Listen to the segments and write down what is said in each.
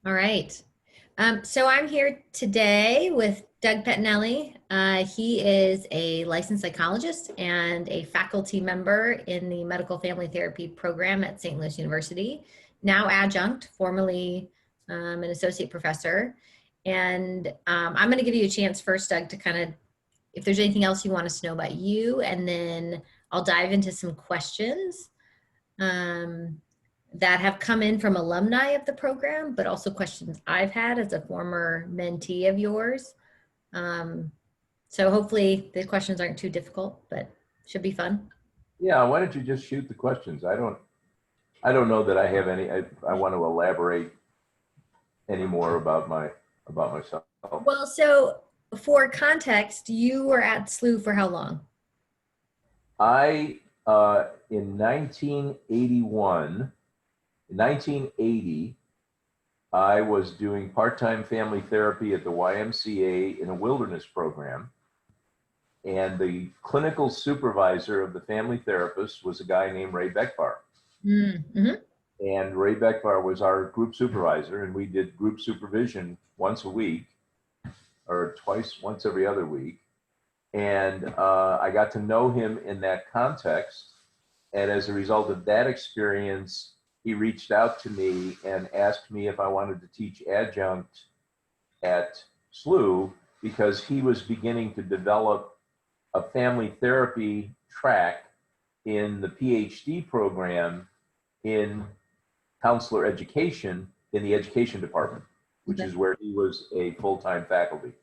All right. So I'm here today with Doug Pettinelli. He is a licensed psychologist and a faculty member in the medical family therapy program at St. Louis University, now adjunct, formerly an associate professor. And I'm going to give you a chance first, Doug, to kind of, if there's anything else you want us to know about you, and then I'll dive into some questions. That have come in from alumni of the program, but also questions I've had as a former mentee of yours. So hopefully the questions aren't too difficult, but should be fun. Yeah, why don't you just shoot the questions? I don't know that I have any. I want to elaborate any more about myself. Well, so for context, you were at SLU for how long? I in 1981, in 1980, I was doing part-time family therapy at the YMCA in a wilderness program, and the clinical supervisor of the family therapist was a guy named Ray Beckbar. Mm-hmm. And Ray Beckbar was our group supervisor, and we did group supervision once a week or once every other week. And I got to know him in that context. And as a result of that experience, he reached out to me and asked me if I wanted to teach adjunct at SLU because he was beginning to develop a family therapy track in the PhD program in counselor education in the education department, which is where he was a full-time faculty.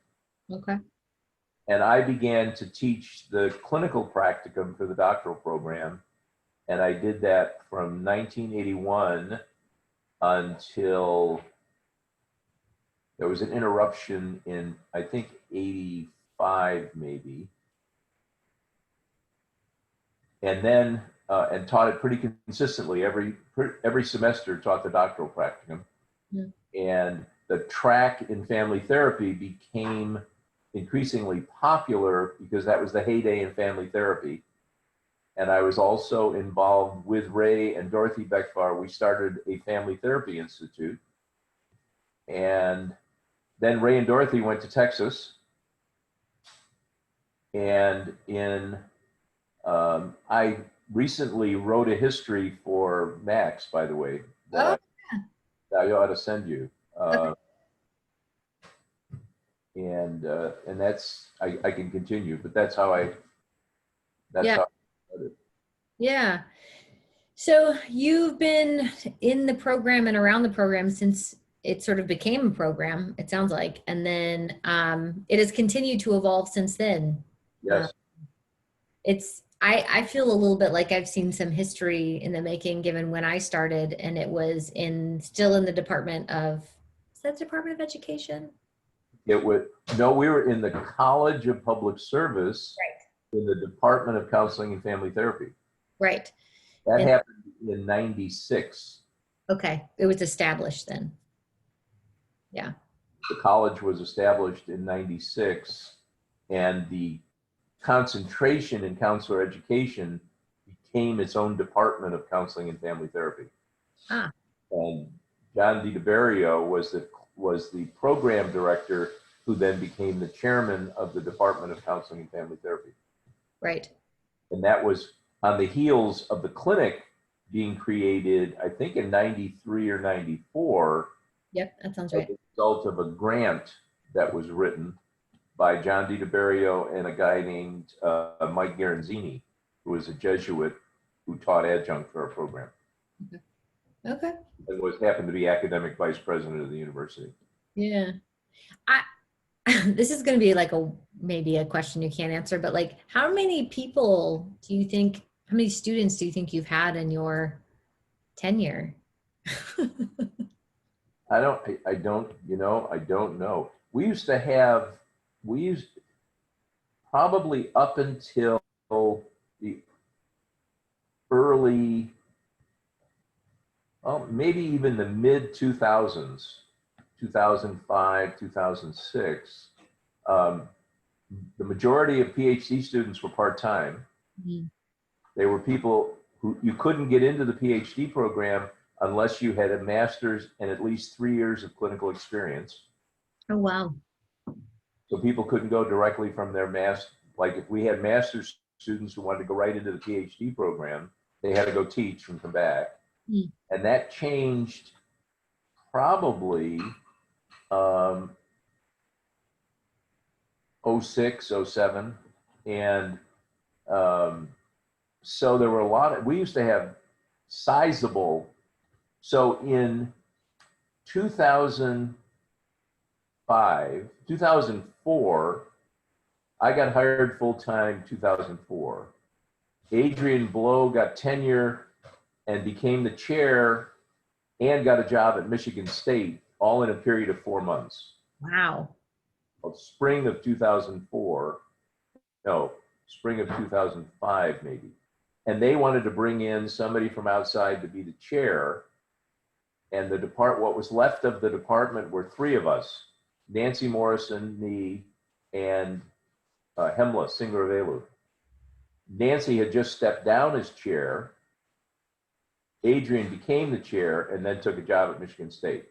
Okay. And I began to teach the clinical practicum for the doctoral program. And I did that from 1981 until there was an interruption in, I think, 85 maybe. And then, and taught it pretty consistently every semester, taught the doctoral practicum. Mm. And the track in family therapy became increasingly popular because that was the heyday in family therapy. And I was also involved with Ray and Dorothy Beckbar. We started a family therapy institute. And then Ray and Dorothy went to Texas. And I recently wrote a history for Max, by the way, that I ought to send you. Okay. And that's, I can continue, but that's how I started. Yeah. So you've been in the program and around the program since it sort of became a program, it sounds like. And then it has continued to evolve since then. Yes. I feel a little bit like I've seen some history in the making, given when I started, and it was still in the Department of, is that Department of Education? No, we were in the College of Public Service, Right. in the Department of Counseling and Family Therapy. Right. That happened in 96. Okay. It was established then. Yeah. The college was established in 96, and the concentration in counselor education became its own Department of Counseling and Family Therapy. Ah. And John DiDeberrio was the program director, who then became the chairman of the Department of Counseling and Family Therapy. Right. And that was on the heels of the clinic being created, I think in 93 or 94. Yep, that sounds right. As a result of a grant that was written by John DiDeberrio and a guy named Mike Garanzini, who was a Jesuit who taught adjunct for our program. Okay. And happened to be academic vice president of the university. Yeah. This is going to be like maybe a question you can't answer, but like, how many students do you think you've had in your tenure? I don't know. We used probably up until the early, maybe even the mid 2000s, 2005, 2006, the majority of PhD students were part-time. Mm-hmm. They were people who you couldn't get into the PhD program unless you had a master's and at least 3 years of clinical experience. Oh, wow. So people couldn't go directly from their like if we had master's students who wanted to go right into the PhD program, they had to go teach and come back. Mm. And that changed probably 06, 07. And so there were a lot of, we used to have sizable, so in 2004, I got hired full-time 2004. Adrian Blow got tenure and became the chair and got a job at Michigan State, all in a period of 4 months. Wow. Spring of 2004, no, spring of 2005 maybe. And they wanted to bring in somebody from outside to be the chair. And what was left of the department were 3 of us, Nancy Morrison, me, and Hemla Singaravelu. Nancy had just stepped down as chair. Adrian became the chair and then took a job at Michigan State.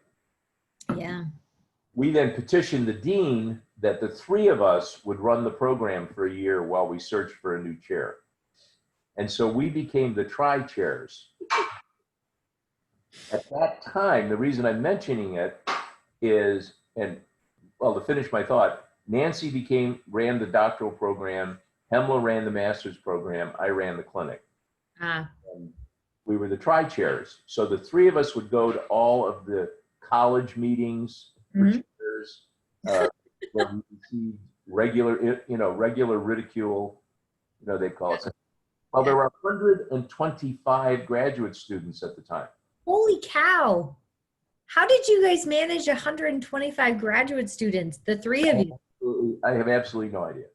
Yeah. We then petitioned the dean that the 3 of us would run the program for a year while we searched for a new chair. And so we became the tri-chairs. At that time, the reason I'm mentioning it is, and well, to finish my thought, Nancy ran the doctoral program, Hemla ran the master's program, I ran the clinic. And we were the tri-chairs. So the 3 of us would go to all of the college meetings for chairs, where we received regular ridicule, they call it. Well, there were 125 graduate students at the time. Holy cow. How did you guys manage 125 graduate students, the 3 of you? I have absolutely no idea.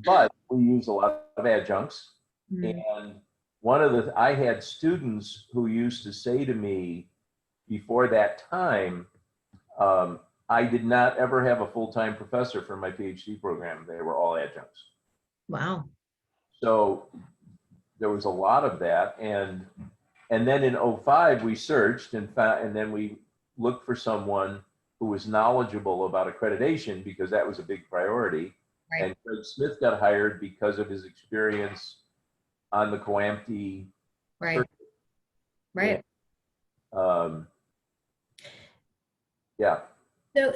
But we used a lot of adjuncts. And I had students who used to say to me before that time, I did not ever have a full-time professor for my PhD program. They were all adjuncts. Wow. So there was a lot of that. And then in 05, we searched and then we looked for someone who was knowledgeable about accreditation because that was a big priority. Right. And Craig Smith got hired because of his experience on the Coamte. Right. Circuit. Right. And, yeah.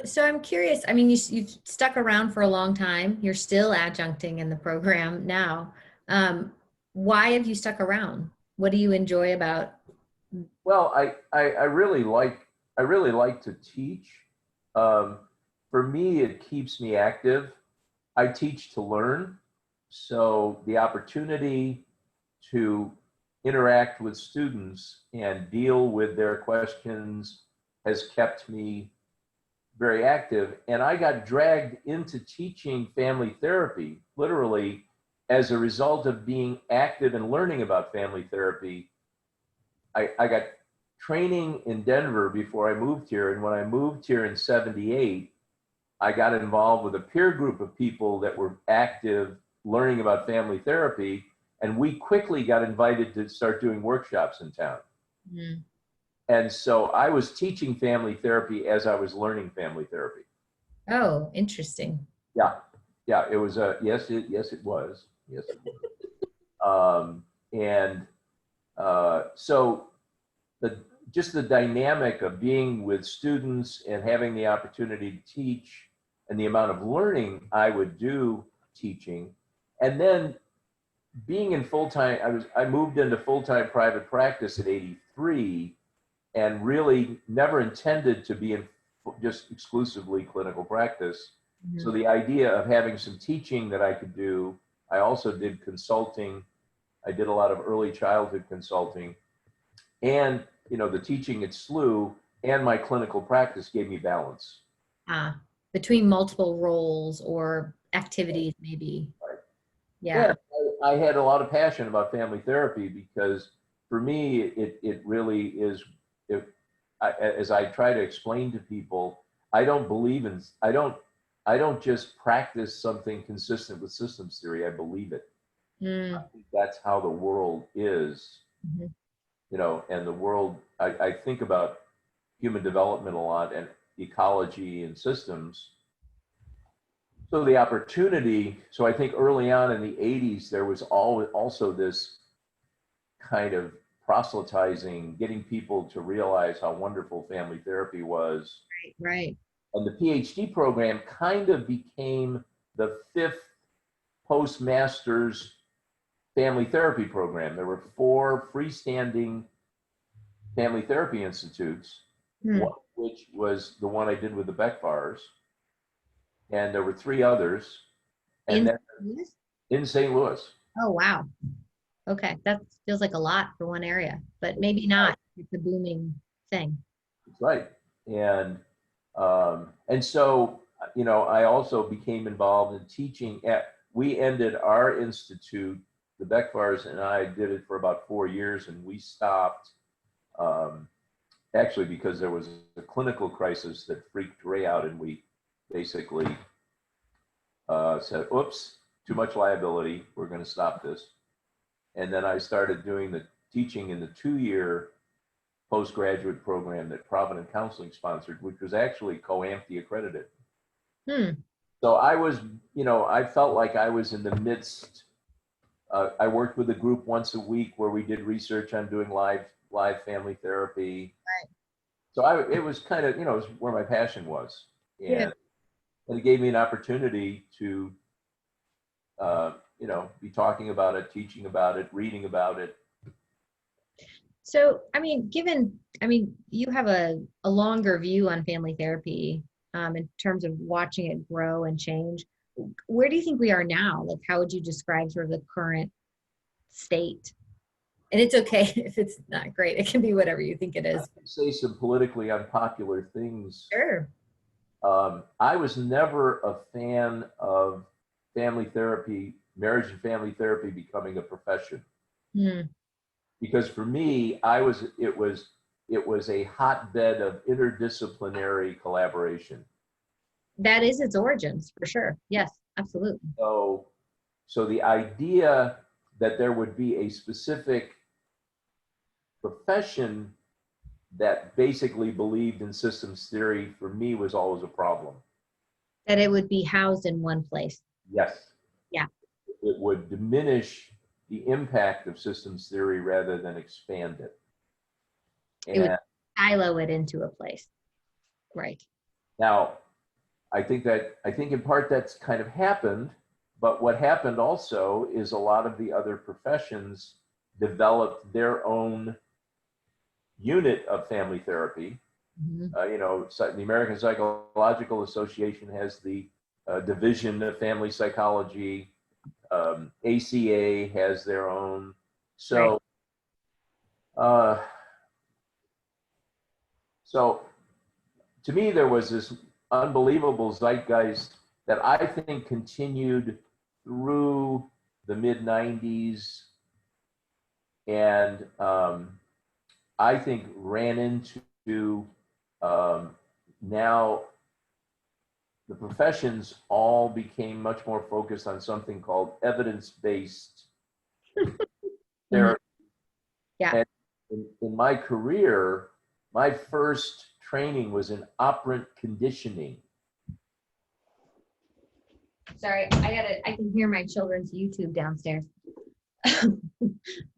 So I'm curious, I mean, you've stuck around for a long time. You're still adjuncting in the program now. Why have you stuck around? What do you enjoy about? Well, I really like to teach. For me, it keeps me active. I teach to learn. So the opportunity to interact with students and deal with their questions has kept me very active. And I got dragged into teaching family therapy, literally, as a result of being active and learning about family therapy. I got training in Denver before I moved here. And when I moved here in 78, I got involved with a peer group of people that were active learning about family therapy. And we quickly got invited to start doing workshops in town. Mm. And so I was teaching family therapy as I was learning family therapy. Oh, interesting. Yeah. Yeah, it was yes, it was. Yes, it was. So just the dynamic of being with students and having the opportunity to teach and the amount of learning I would do teaching, and then being in full-time, I moved into full-time private practice at 83 and really never intended to be in just exclusively clinical practice. Mm-hmm. So the idea of having some teaching that I could do, I also did consulting. I did a lot of early childhood consulting, and the teaching at SLU and my clinical practice gave me balance. Between multiple roles or activities, maybe. Right. Yeah. I had a lot of passion about family therapy because for me, it really is, as I try to explain to people, I don't just practice something consistent with systems theory. I believe it. I think that's how the world is. Mm-hmm. and the world, I think about human development a lot and ecology and systems. So the opportunity, so I think early on in the 80s, there was also this kind of proselytizing, getting people to realize how wonderful family therapy was. Right. And the PhD program kind of became the fifth postmaster's family therapy program. There were 4 freestanding family therapy institutes, Hmm. one of which was the one I did with the Beck-Bars. And there were 3 others. And In then Louis? in St. Louis. Oh, wow. Okay. That feels like a lot for one area, but maybe not. It's a booming thing. That's right. And so, I also became involved in teaching we ended our institute, the Beck-Bars and I did it for about 4 years, and we stopped, actually because there was a clinical crisis that freaked Ray out, and we basically said, oops, too much liability, we're going to stop this. And then I started doing the teaching in the 2-year postgraduate program that Provident Counseling sponsored, which was actually COAMFTE accredited. So I was, I felt like I was in the midst. I worked with a group once a week where we did research on doing live family therapy. Right. So it was kind of, it was where my passion was. And it gave me an opportunity to, be talking about it, teaching about it, reading about it. So, you have a longer view on family therapy in terms of watching it grow and change. Where do you think we are now? Like, how would you describe sort of the current state? And it's okay if it's not great. It can be whatever you think it is. I can say some politically unpopular things. Sure. I was never a fan of family therapy, marriage and family therapy becoming a profession. Because for me, it was a hotbed of interdisciplinary collaboration. That is its origins, for sure. Yes, absolutely. So the idea that there would be a specific profession that basically believed in systems theory, for me, was always a problem. That it would be housed in one place. Yes. Yeah. It would diminish the impact of systems theory rather than expand it. It would silo it into a place. Right. Now, I think in part that's kind of happened, but what happened also is a lot of the other professions developed their own unit of family therapy. The American Psychological Association has the division of family psychology. ACA has their own. So, so to me, there was this unbelievable zeitgeist that I think continued through the mid 90s, and I think ran into now the professions all became much more focused on something called evidence-based therapy. Yeah. And in my career, my first training was in operant conditioning. Sorry, I can hear my children's YouTube downstairs.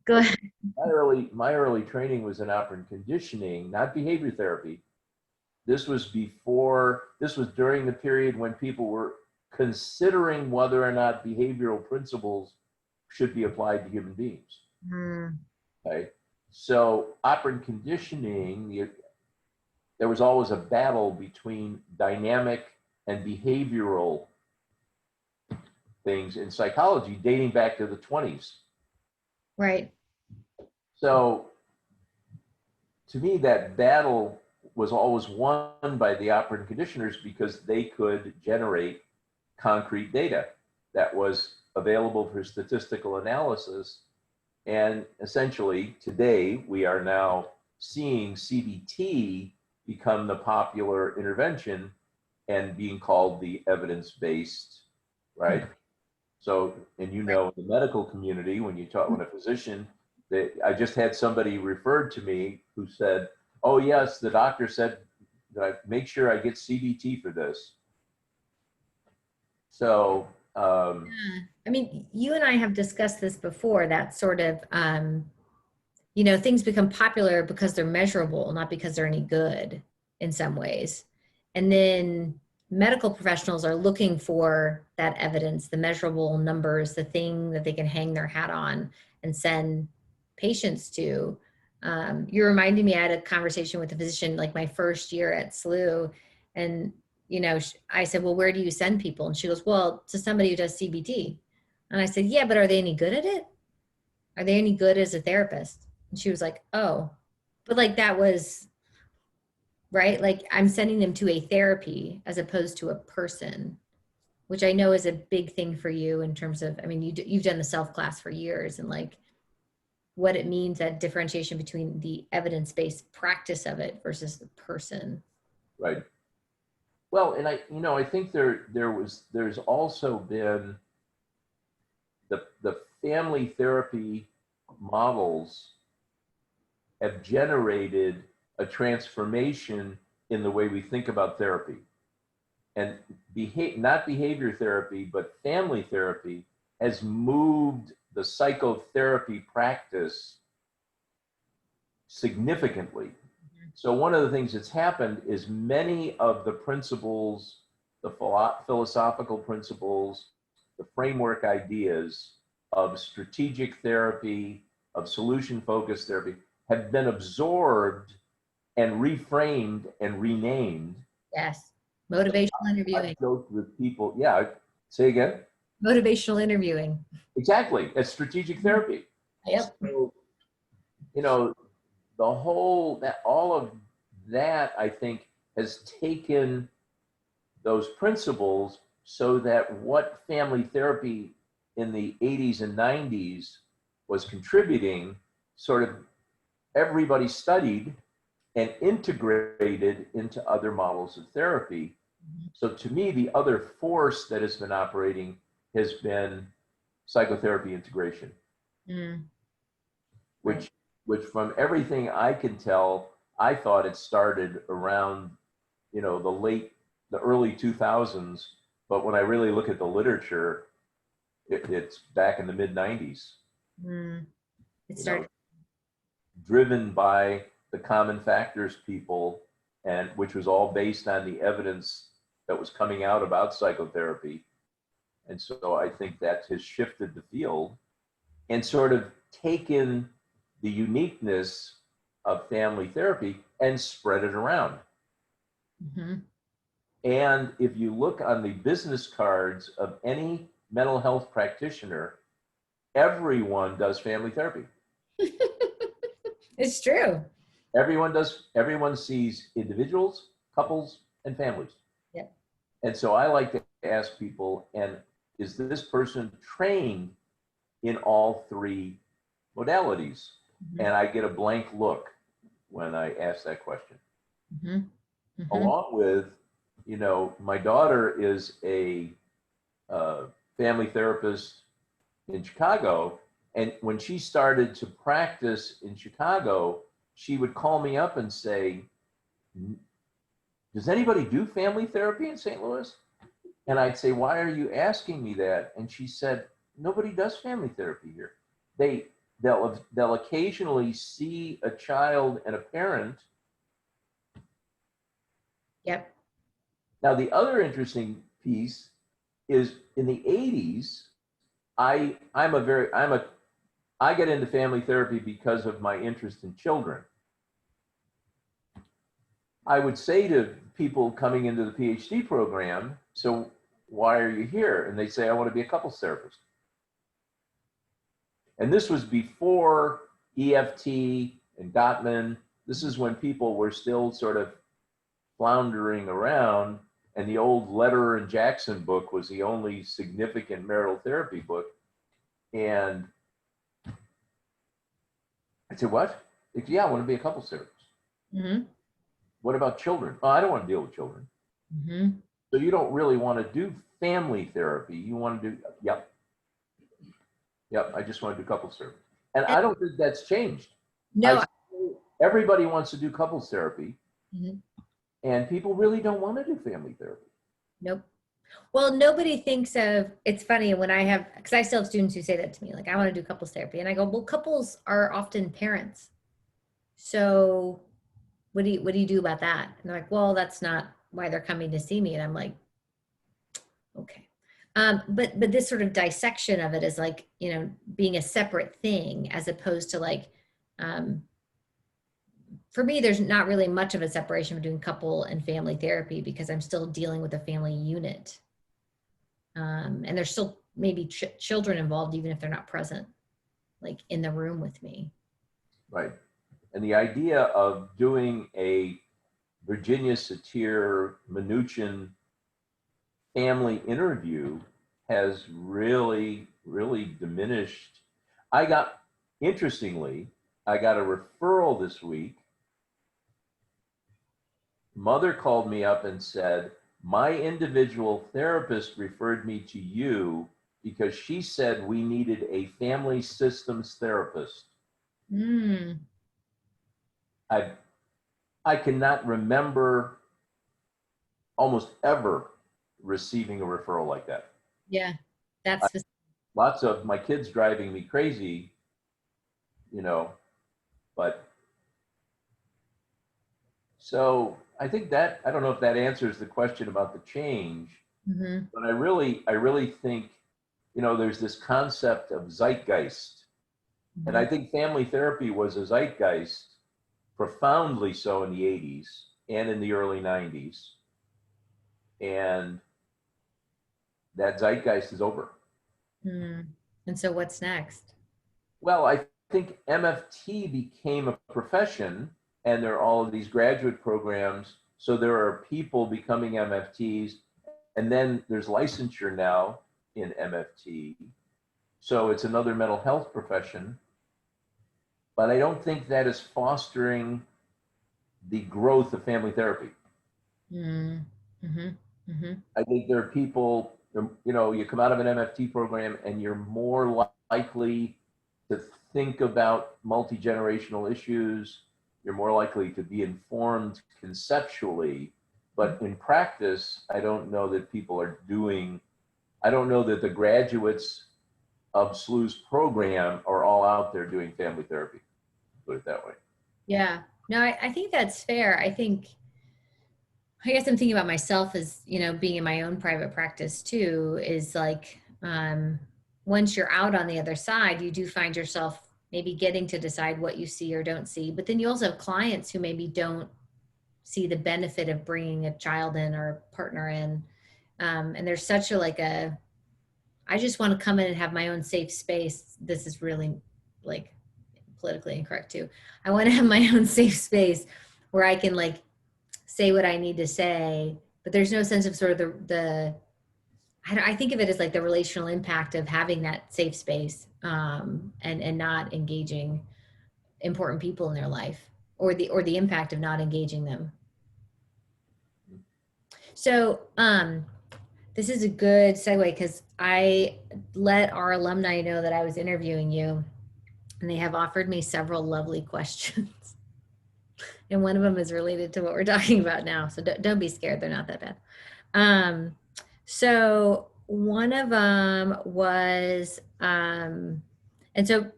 Go ahead. My early training was in operant conditioning, not behavior therapy. This was during the period when people were considering whether or not behavioral principles should be applied to human beings. Okay. So operant conditioning, there was always a battle between dynamic and behavioral things in psychology dating back to the 20s. Right. So to me, that battle was always won by the operant conditioners because they could generate concrete data that was available for statistical analysis. And essentially, today, we are now seeing CBT become the popular intervention and being called the evidence-based, right? So, and in the medical community, when a physician I just had somebody referred to me who said, oh yes, the doctor said that I make sure I get CBT for this. So, Yeah. I mean, you and I have discussed this before, that sort of, you know, things become popular because they're measurable, not because they're any good in some ways. And then medical professionals are looking for that evidence, the measurable numbers, the thing that they can hang their hat on and send patients to. You're reminding me, I had a conversation with a physician like my first year at SLU, and you know, I said, well, where do you send people? And she goes, well, to somebody who does CBT. And I said, yeah, but are they any good at it? Are they any good as a therapist? And she was like, oh, but like that was right. Like I'm sending them to a therapy as opposed to a person, which I know is a big thing for you in terms of, I mean, you've done the self class for years, and like what it means, that differentiation between the evidence-based practice of it versus the person. right. Well, and I think there's also been the family therapy models have generated a transformation in the way we think about therapy. And not behavior therapy, but family therapy has moved the psychotherapy practice significantly. So one of the things that's happened is many of the principles, the philosophical principles, the framework ideas of strategic therapy, of solution-focused therapy, have been absorbed and reframed and renamed. Yes. Motivational I interviewing. joke with people, yeah, say again? Motivational interviewing. Exactly, it's strategic therapy. Yep. So, you know, all of that, I think, has taken those principles so that what family therapy in the 80s and 90s was contributing, sort of everybody studied and integrated into other models of therapy. So to me, the other force that has been operating has been psychotherapy integration, Mm. which from everything I can tell, I thought it started around, the early 2000s. But when I really look at the literature, it's back in the mid 90s. Mm. It started. Driven by the common factors people, and which was all based on the evidence that was coming out about psychotherapy. And so I think that has shifted the field and sort of taken the uniqueness of family therapy and spread it around. Mm-hmm. And if you look on the business cards of any mental health practitioner, everyone does family therapy. It's true. Everyone sees individuals, couples, and families. Yep. And so I like to ask people, and is this person trained in all three modalities? Mm-hmm. And I get a blank look when I ask that question. Mm-hmm. Mm-hmm. Along with, my daughter is a family therapist in Chicago. And when she started to practice in Chicago, she would call me up and say, does anybody do family therapy in St. Louis? And I'd say, why are you asking me that? And she said, nobody does family therapy here. They'll occasionally see a child and a parent. Yep. Now, the other interesting piece is in the 80s, I get into family therapy because of my interest in children. I would say to people coming into the PhD program, so why are you here? And they say, I want to be a couples therapist. And this was before EFT and Gottman. This is when people were still sort of floundering around, and the old Lederer and Jackson book was the only significant marital therapy book. And I said, what? They said, yeah, I want to be a couples therapist. Mm-hmm. What about children? Oh, I don't want to deal with children. Mm-hmm. So you don't really want to do family therapy. You want to do, yep, I just want to do couples therapy. And And I don't think that's changed. no, Everybody wants to do couples therapy, mhm, and people really don't want to do family therapy. nope. Well, nobody thinks of, it's funny when I have, because I still have students who say that to me, like, I want to do couples therapy. And I go, well, couples are often parents. So what do you do about that? And they're like, well, that's not why they're coming to see me. And I'm like, okay. But this sort of dissection of it is like, you know, being a separate thing as opposed to like, um, for me, there's not really much of a separation between couple and family therapy because I'm still dealing with a family unit. And there's still maybe children involved, even if they're not present, like in the room with me. Right. And the idea of doing a Virginia Satir Mnuchin family interview has really, really diminished. Interestingly, I got a referral this week. Mother called me up and said, my individual therapist referred me to you because she said we needed a family systems therapist. Mm, I I cannot remember almost ever receiving a referral like that. yeah, I, that's lots of my kids driving me crazy, you know, but so I think that, I don't know if that answers the question about the change, mm-hmm, but I really think, you know, there's this concept of zeitgeist. And mm-hmm. I think family therapy was a zeitgeist, profoundly so in the 80s and in the early 90s. And that zeitgeist is over. Mm. And so what's next? Well, I think MFT became a profession, and there are all of these graduate programs. So there are people becoming MFTs, and then there's licensure now in MFT. So it's another mental health profession. But I don't think that is fostering the growth of family therapy. Mm, mm-hmm, mm-hmm. I think there are people, you know, you come out of an MFT program and you're more likely to think about multi-generational issues. You're more likely to be informed conceptually, but in practice, I don't know that people are doing, I don't know that the graduates of SLU's program are all out there doing family therapy, put it that way. Yeah, no, I think that's fair. I guess I'm thinking about myself as, you know, being in my own private practice too, is like, once you're out on the other side, you do find yourself maybe getting to decide what you see or don't see. But then you also have clients who maybe don't see the benefit of bringing a child in or a partner in. And there's such a, like a, I just want to come in and have my own safe space. This is really like politically incorrect too. I want to have my own safe space where I can like say what I need to say, but there's no sense of sort of the I think of it as like the relational impact of having that safe space, and not engaging important people in their life, or the impact of not engaging them. So this is a good segue because I let our alumni know that I was interviewing you, and they have offered me several lovely questions. And one of them is related to what we're talking about now. So don't be scared. They're not that bad. So one of them was, and so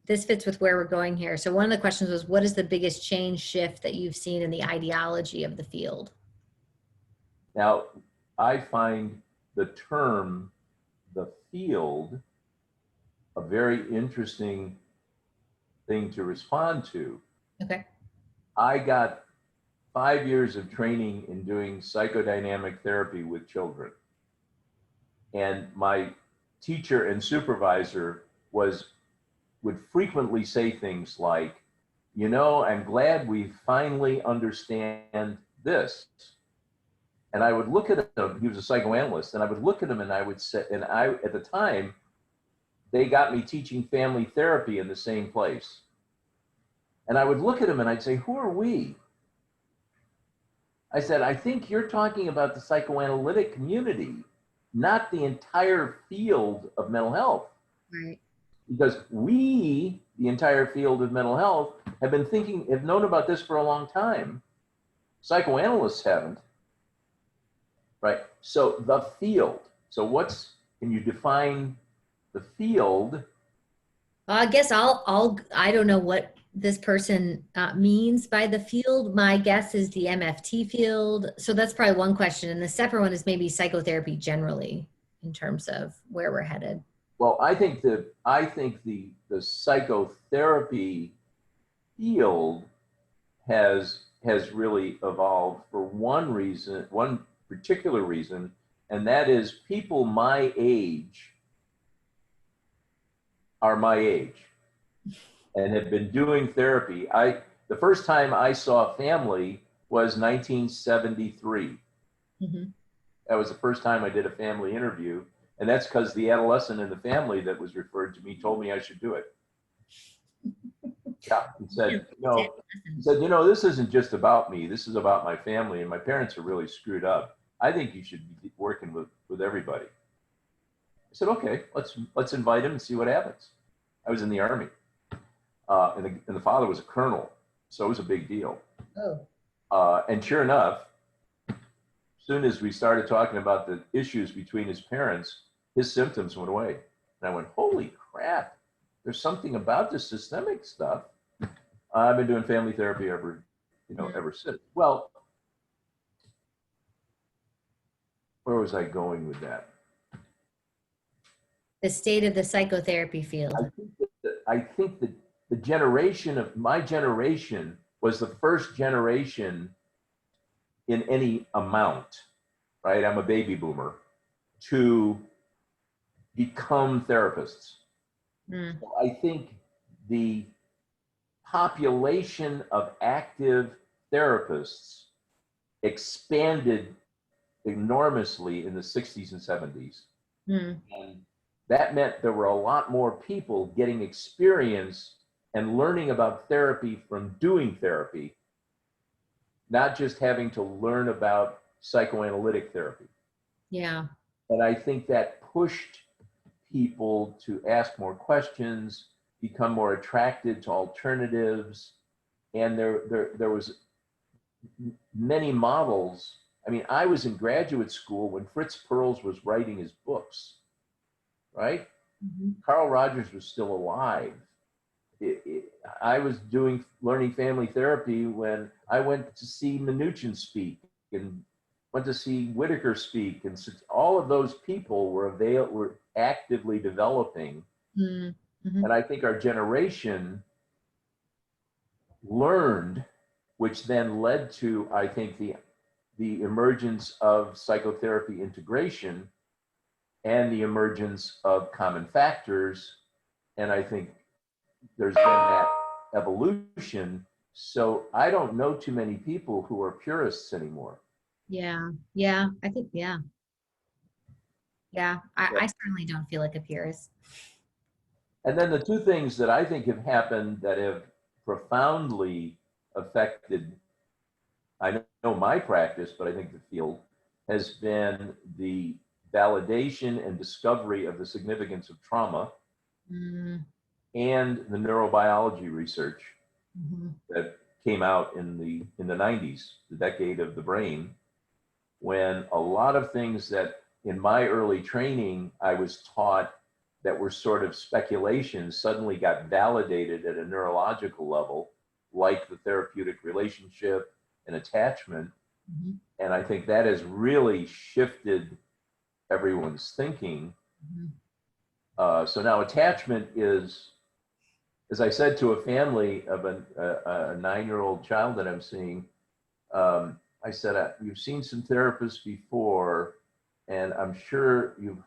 this fits with where we're going here. So one of the questions was, what is the biggest change shift that you've seen in the ideology of the field? Now, I find the term, the field, a very interesting thing to respond to. Okay. I got 5 years of training in doing psychodynamic therapy with children. And my teacher and supervisor would frequently say things like, you know, I'm glad we finally understand this. And I would look at him, he was a psychoanalyst, and I would look at him and I would say, and I, at the time, they got me teaching family therapy in the same place. And I would look at him and I'd say, who are we? I said, I think you're talking about the psychoanalytic community, not the entire field of mental health. Right. because we, the entire field of mental health, have known about this for a long time. Psychoanalysts haven't, right? So the field. So can you define the field? I guess I don't know what this person means by the field. My guess is the MFT field. So that's probably one question. And the separate one is maybe psychotherapy generally in terms of where we're headed. Well, I think the psychotherapy field has really evolved for one particular reason, and that is people my age are my age and have been doing therapy. The first time I saw family was 1973. Mm-hmm. That was the first time I did a family interview. And that's because the adolescent in the family that was referred to me told me I should do it. Yeah, he said, this isn't just about me. This is about my family, and my parents are really screwed up. I think you should be working with everybody. I said, okay, let's invite him and see what happens. I was in the Army, and the father was a colonel, so it was a big deal. Oh. And sure enough, as soon as we started talking about the issues between his parents, his symptoms went away. And I went, holy crap, there's something about this systemic stuff. I've been doing family therapy ever since. Well, where was I going with that? The state of the psychotherapy field. I think that the generation of my generation was the first generation in any amount, right? I'm a baby boomer, to become therapists. Mm. So I think the population of active therapists expanded enormously in the 60s and 70s. Mm. And that meant there were a lot more people getting experience and learning about therapy from doing therapy, not just having to learn about psychoanalytic therapy. Yeah. And I think that pushed people to ask more questions, become more attracted to alternatives. And there was many models. I mean, I was in graduate school when Fritz Perls was writing his books, right? Mm-hmm. Carl Rogers was still alive. I was learning family therapy when I went to see Mnuchin speak and went to see Whitaker speak, and all of those people were actively developing. Mm-hmm. And I think our generation learned, which then led to, I think, the emergence of psychotherapy integration and the emergence of common factors. And I think there's been that evolution. So I don't know too many people who are purists anymore. Yeah. I think, yeah. I certainly don't feel like a purist. And then the two things that I think have happened that have profoundly affected, I know my practice, but I think the field, has been the validation and discovery of the significance of trauma and the neurobiology research that came out in the 90s, the decade of the brain, when a lot of things that in my early training I was taught that were sort of speculations suddenly got validated at a neurological level, like the therapeutic relationship and attachment. And I think that has really shifted everyone's thinking. So now attachment is, as I said to a family of a 9-year-old child that I'm seeing, I said, you've seen some therapists before, and I'm sure you've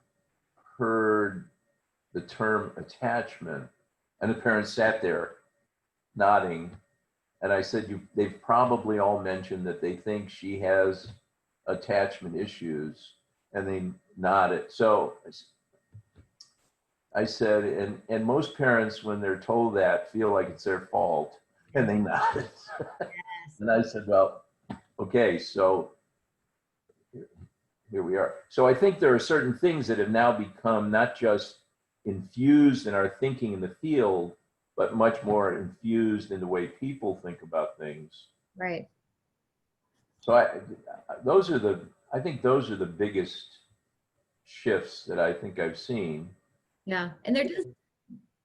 heard the term attachment. And the parents sat there nodding. And I said, they've probably all mentioned that they think she has attachment issues, and they nodded. So I said, and most parents, when they're told that, feel like it's their fault, and they nodded. Yes. And I said, well, okay, so here we are. So I think there are certain things that have now become not just infused in our thinking in the field, but much more infused in the way people think about things. Right. So I think those are the biggest shifts that I think I've seen. Yeah. And there does.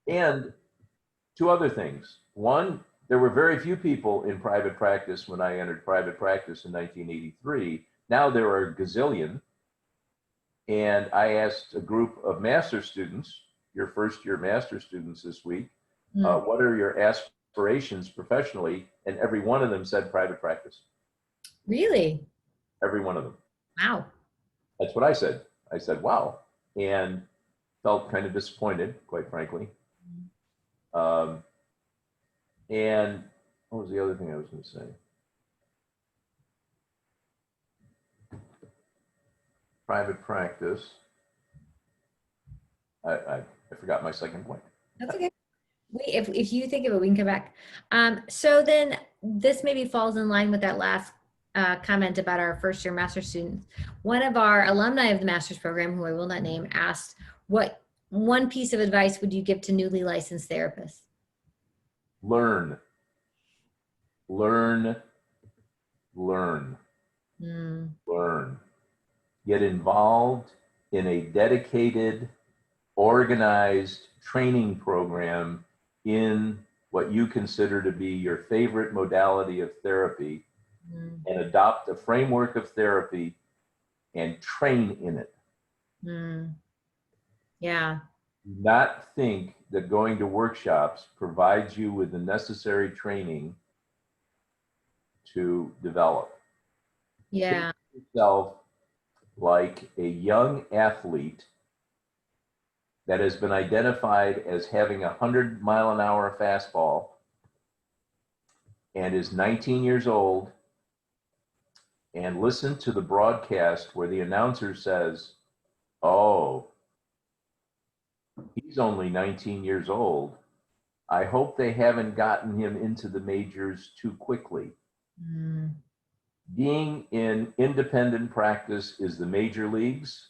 And two other things. One, there were very few people in private practice when I entered private practice in 1983. Now there are a gazillion. And I asked a group of master students, your first year master students this week, what are your aspirations professionally? And every one of them said private practice. Really? Every one of them. Wow. That's what I said. I said, wow. And felt kind of disappointed, quite frankly. And what was the other thing I was going to say? Private practice. I forgot my second point. That's okay. If you think of it, we can come back. So then this maybe falls in line with that last comment about our first year master students. One of our alumni of the master's program, who I will not name, asked, what one piece of advice would you give to newly licensed therapists? Learn. Learn. Learn. Learn. Get involved in a dedicated, organized training program in what you consider to be your favorite modality of therapy, and adopt a framework of therapy and train in it. Yeah. Do not think that going to workshops provides you with the necessary training to develop. Yeah. Think yourself like a young athlete that has been identified as having a 100-mile-an-hour fastball and is 19 years old, and listen to the broadcast where the announcer says, oh, he's only 19 years old. I hope they haven't gotten him into the majors too quickly. Being in independent practice is the major leagues.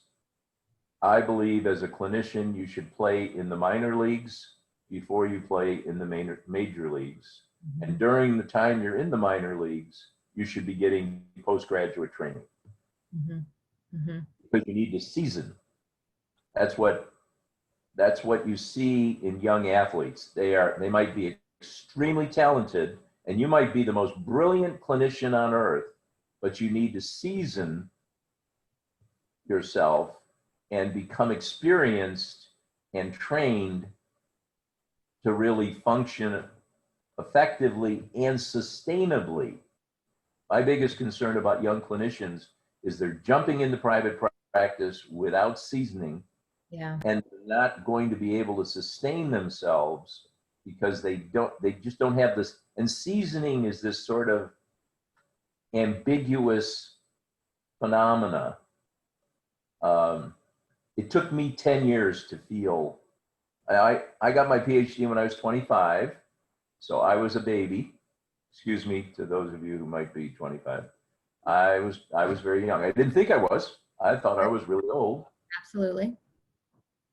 I believe as a clinician, you should play in the minor leagues before you play in the major leagues. And during the time you're in the minor leagues, you should be getting postgraduate training. Because you need to season. That's what you see in young athletes. They might be extremely talented, and you might be the most brilliant clinician on earth, but you need to season yourself and become experienced and trained to really function effectively and sustainably. My biggest concern about young clinicians is they're jumping into private practice without seasoning, and they're not going to be able to sustain themselves because they just don't have this. And seasoning is this sort of ambiguous phenomena. It took me 10 years to feel. I got my PhD when I was 25, so I was a baby. Excuse me to those of you who might be 25. I was very young. I didn't think I was. I thought I was really old. Absolutely.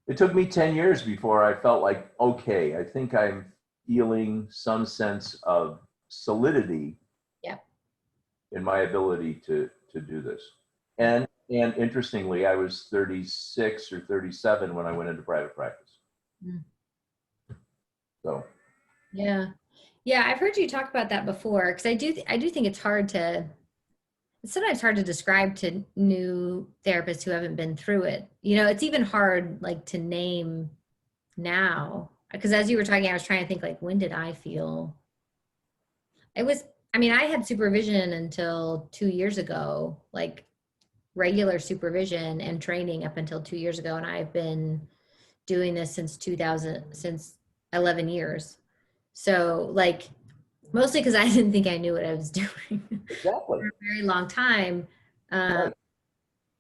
It took me 10 years before I felt like, okay, I think I'm feeling some sense of solidity in my ability to do this. And interestingly, I was 36 or 37 when I went into private practice. So. Yeah, I've heard you talk about that before, because I do think it's sometimes hard to describe to new therapists who haven't been through it. You know, it's even hard like to name now, because as you were talking, I was trying to think like, when did I feel? I had supervision until 2 years ago, like regular supervision and training up until 2 years ago. And I've been doing this since 11 years. So like, mostly because I didn't think I knew what I was doing Exactly. for a very long time. Right.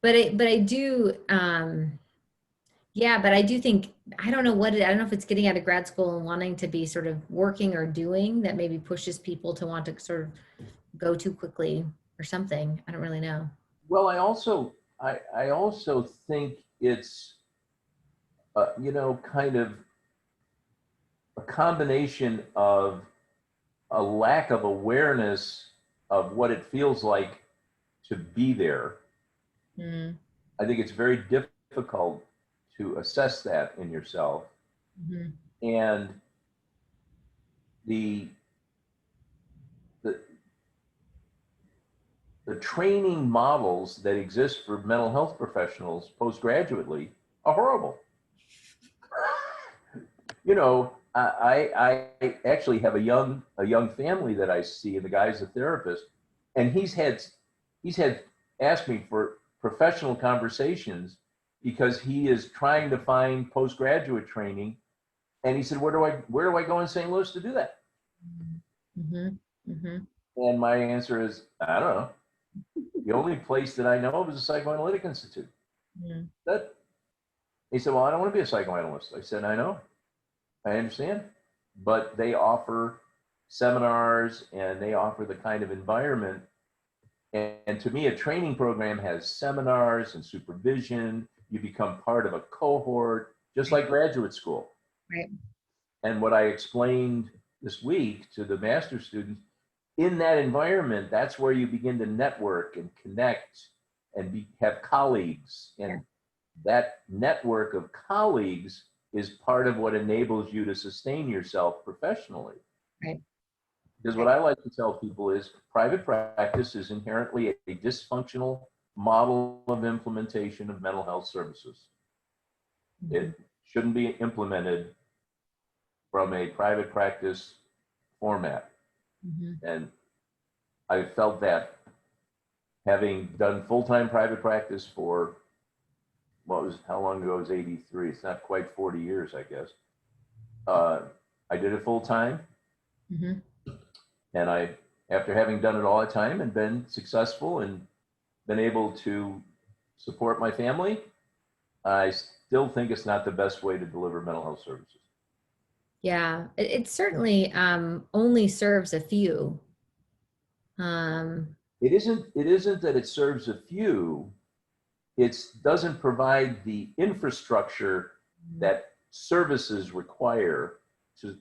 But I do, but I do think, I don't know if it's getting out of grad school and wanting to be sort of working or doing that maybe pushes people to want to sort of go too quickly or something. I don't really know. Well, I also think it's kind of a combination of a lack of awareness of what it feels like to be there. Mm, I think it's very difficult to assess that in yourself. mhm. And the, the, the training models that exist for mental health professionals postgraduately are horrible. I actually have a young family that I see, and the guy's a therapist, and he's had asked me for professional conversations because he is trying to find postgraduate training, and he said, where do I go in St. Louis to do that? Mhm. Mhm. And my answer is, I don't know. The only place that I know of is a psychoanalytic institute. Mm. That He said, well, I don't want to be a psychoanalyst. I said, I know. I understand, but they offer seminars and they offer the kind of environment. And to me, a training program has seminars and supervision. You become part of a cohort, just like graduate school. Right. And what I explained this week to the master's students, in that environment, that's where you begin to network and connect and have colleagues. Yeah. And that network of colleagues is part of what enables you to sustain yourself professionally. Right. Because what I like to tell people is private practice is inherently a dysfunctional model of implementation of mental health services. Mhm. It shouldn't be implemented from a private practice format. Mhm. And I felt that having done full-time private practice for how long ago was 83? It's not quite 40 years, I guess. I did it full time, Mhm. and after having done it all the time and been successful and been able to support my family, I still think it's not the best way to deliver mental health services. Yeah, it certainly only serves a few. Um, It isn't that it serves a few, it doesn't provide the infrastructure that services require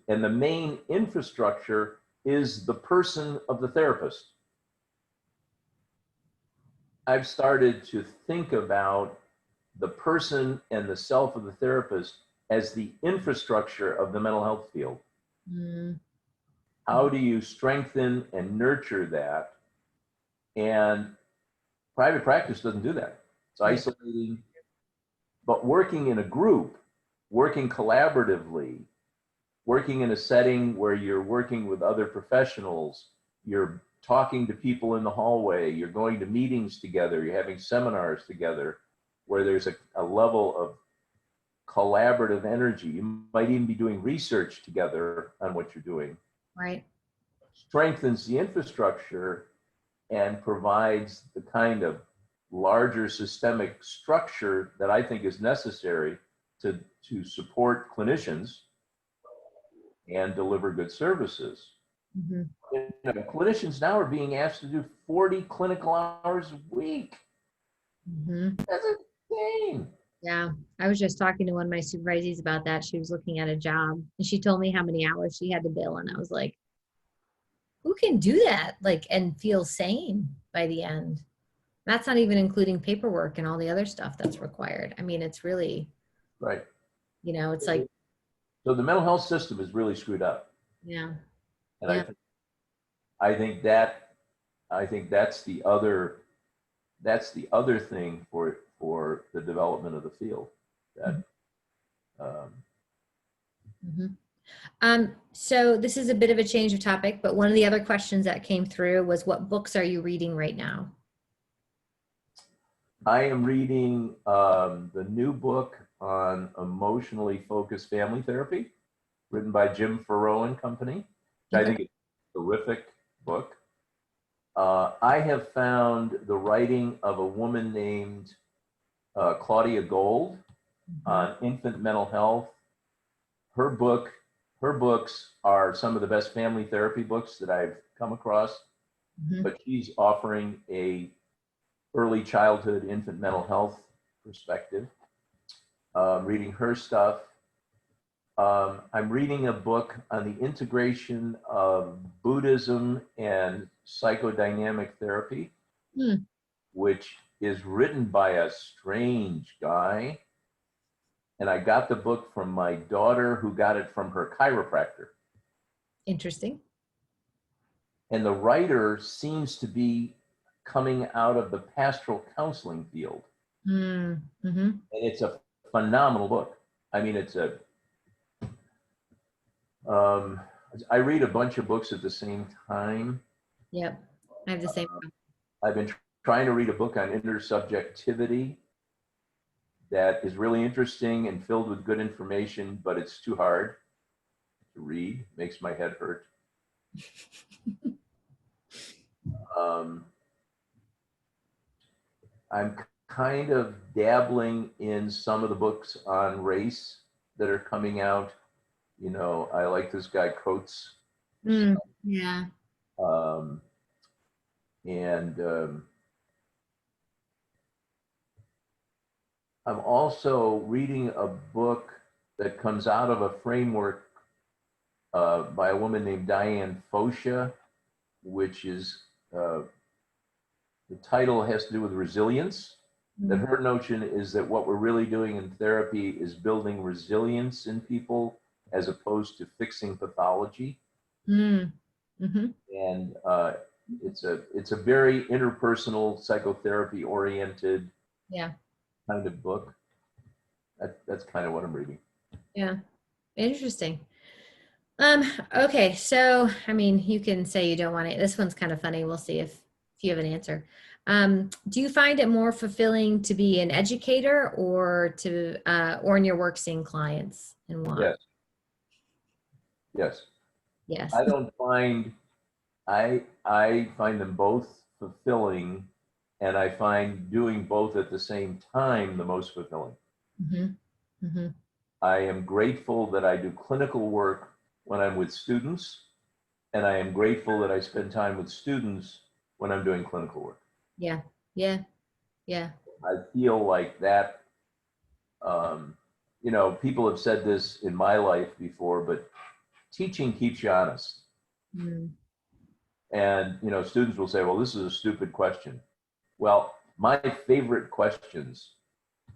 and the main infrastructure is the person of the therapist. I've started to think about the person and the self of the therapist as the infrastructure of the mental health field. mm, How do you strengthen and nurture that? And private practice doesn't do that. It's right. isolating, but working in a group, working collaboratively, working in a setting where you're working with other professionals, you're talking to people in the hallway, you're going to meetings together, you're having seminars together, where there's a level of collaborative energy. You might even be doing research together on what you're doing. Right. Strengthens the infrastructure and provides the kind of larger systemic structure that I think is necessary to support clinicians and deliver good services. Mhm. Clinicians now are being asked to do 40 clinical hours a week. Mhm. That's insane. Yeah, I was just talking to one of my supervisees about that. She was looking at a job and she told me how many hours she had to bill. And I was like, who can do that? Like, and feel sane by the end? That's not even including paperwork and all the other stuff that's required. I mean, it's really, Right. it's like, So the mental health system is really screwed up. yeah, And yeah. I think that I think that's the other thing for the development of the field. That um, Mhm. So this is a bit of a change of topic, but one of the other questions that came through was, what books are you reading right now? I am reading the new book on emotionally focused family therapy, written by Jim Farrow and Company, which I Okay. think is a terrific book. I have found the writing of a woman named Claudia Gold Mhm. on infant mental health. Her book, her books are some of the best family therapy books that I've come across. Mhm. But she's offering a early childhood infant mental health perspective. reading her stuff. I'm reading a book on the integration of Buddhism and psychodynamic therapy, Hmm. which is written by a strange guy. And I got the book from my daughter, who got it from her chiropractor. Interesting. And the writer seems to be coming out of the pastoral counseling field. Mm-hmm. And it's a phenomenal book. I mean, um, I read a bunch of books at the same time. Yep. I have the same. I've been trying to read a book on intersubjectivity that is really interesting and filled with good information, but it's too hard to read. Makes my head hurt. I'm kind of dabbling in some of the books on race that are coming out. You know, I like this guy Coates. Yeah. Um, and I'm also reading a book that comes out of a framework by a woman named Diane Fosha, which is the title has to do with resilience. That her notion is that what we're really doing in therapy is building resilience in people as opposed to fixing pathology. Mm-hmm. And it's a very interpersonal, psychotherapy oriented Yeah. kind of book. That's kind of what I'm reading. Yeah. Interesting. Okay, so I mean, you can say you don't want it. This one's kind of funny. We'll see if you have an answer. Do you find it more fulfilling to be an educator or in your work seeing clients, and why? Yes, yes. Yes. I don't find I find them both fulfilling, and I find doing both at the same time the most fulfilling. Mm-hmm. Mm-hmm. I am grateful that I do clinical work when I'm with students, and I am grateful that I spend time with students when I'm doing clinical work. Yeah. Yeah. Yeah. I feel like that, you know, people have said this in my life before, but teaching keeps you honest. Mm. And, you know, students will say, well, this is a stupid question. Well, my favorite questions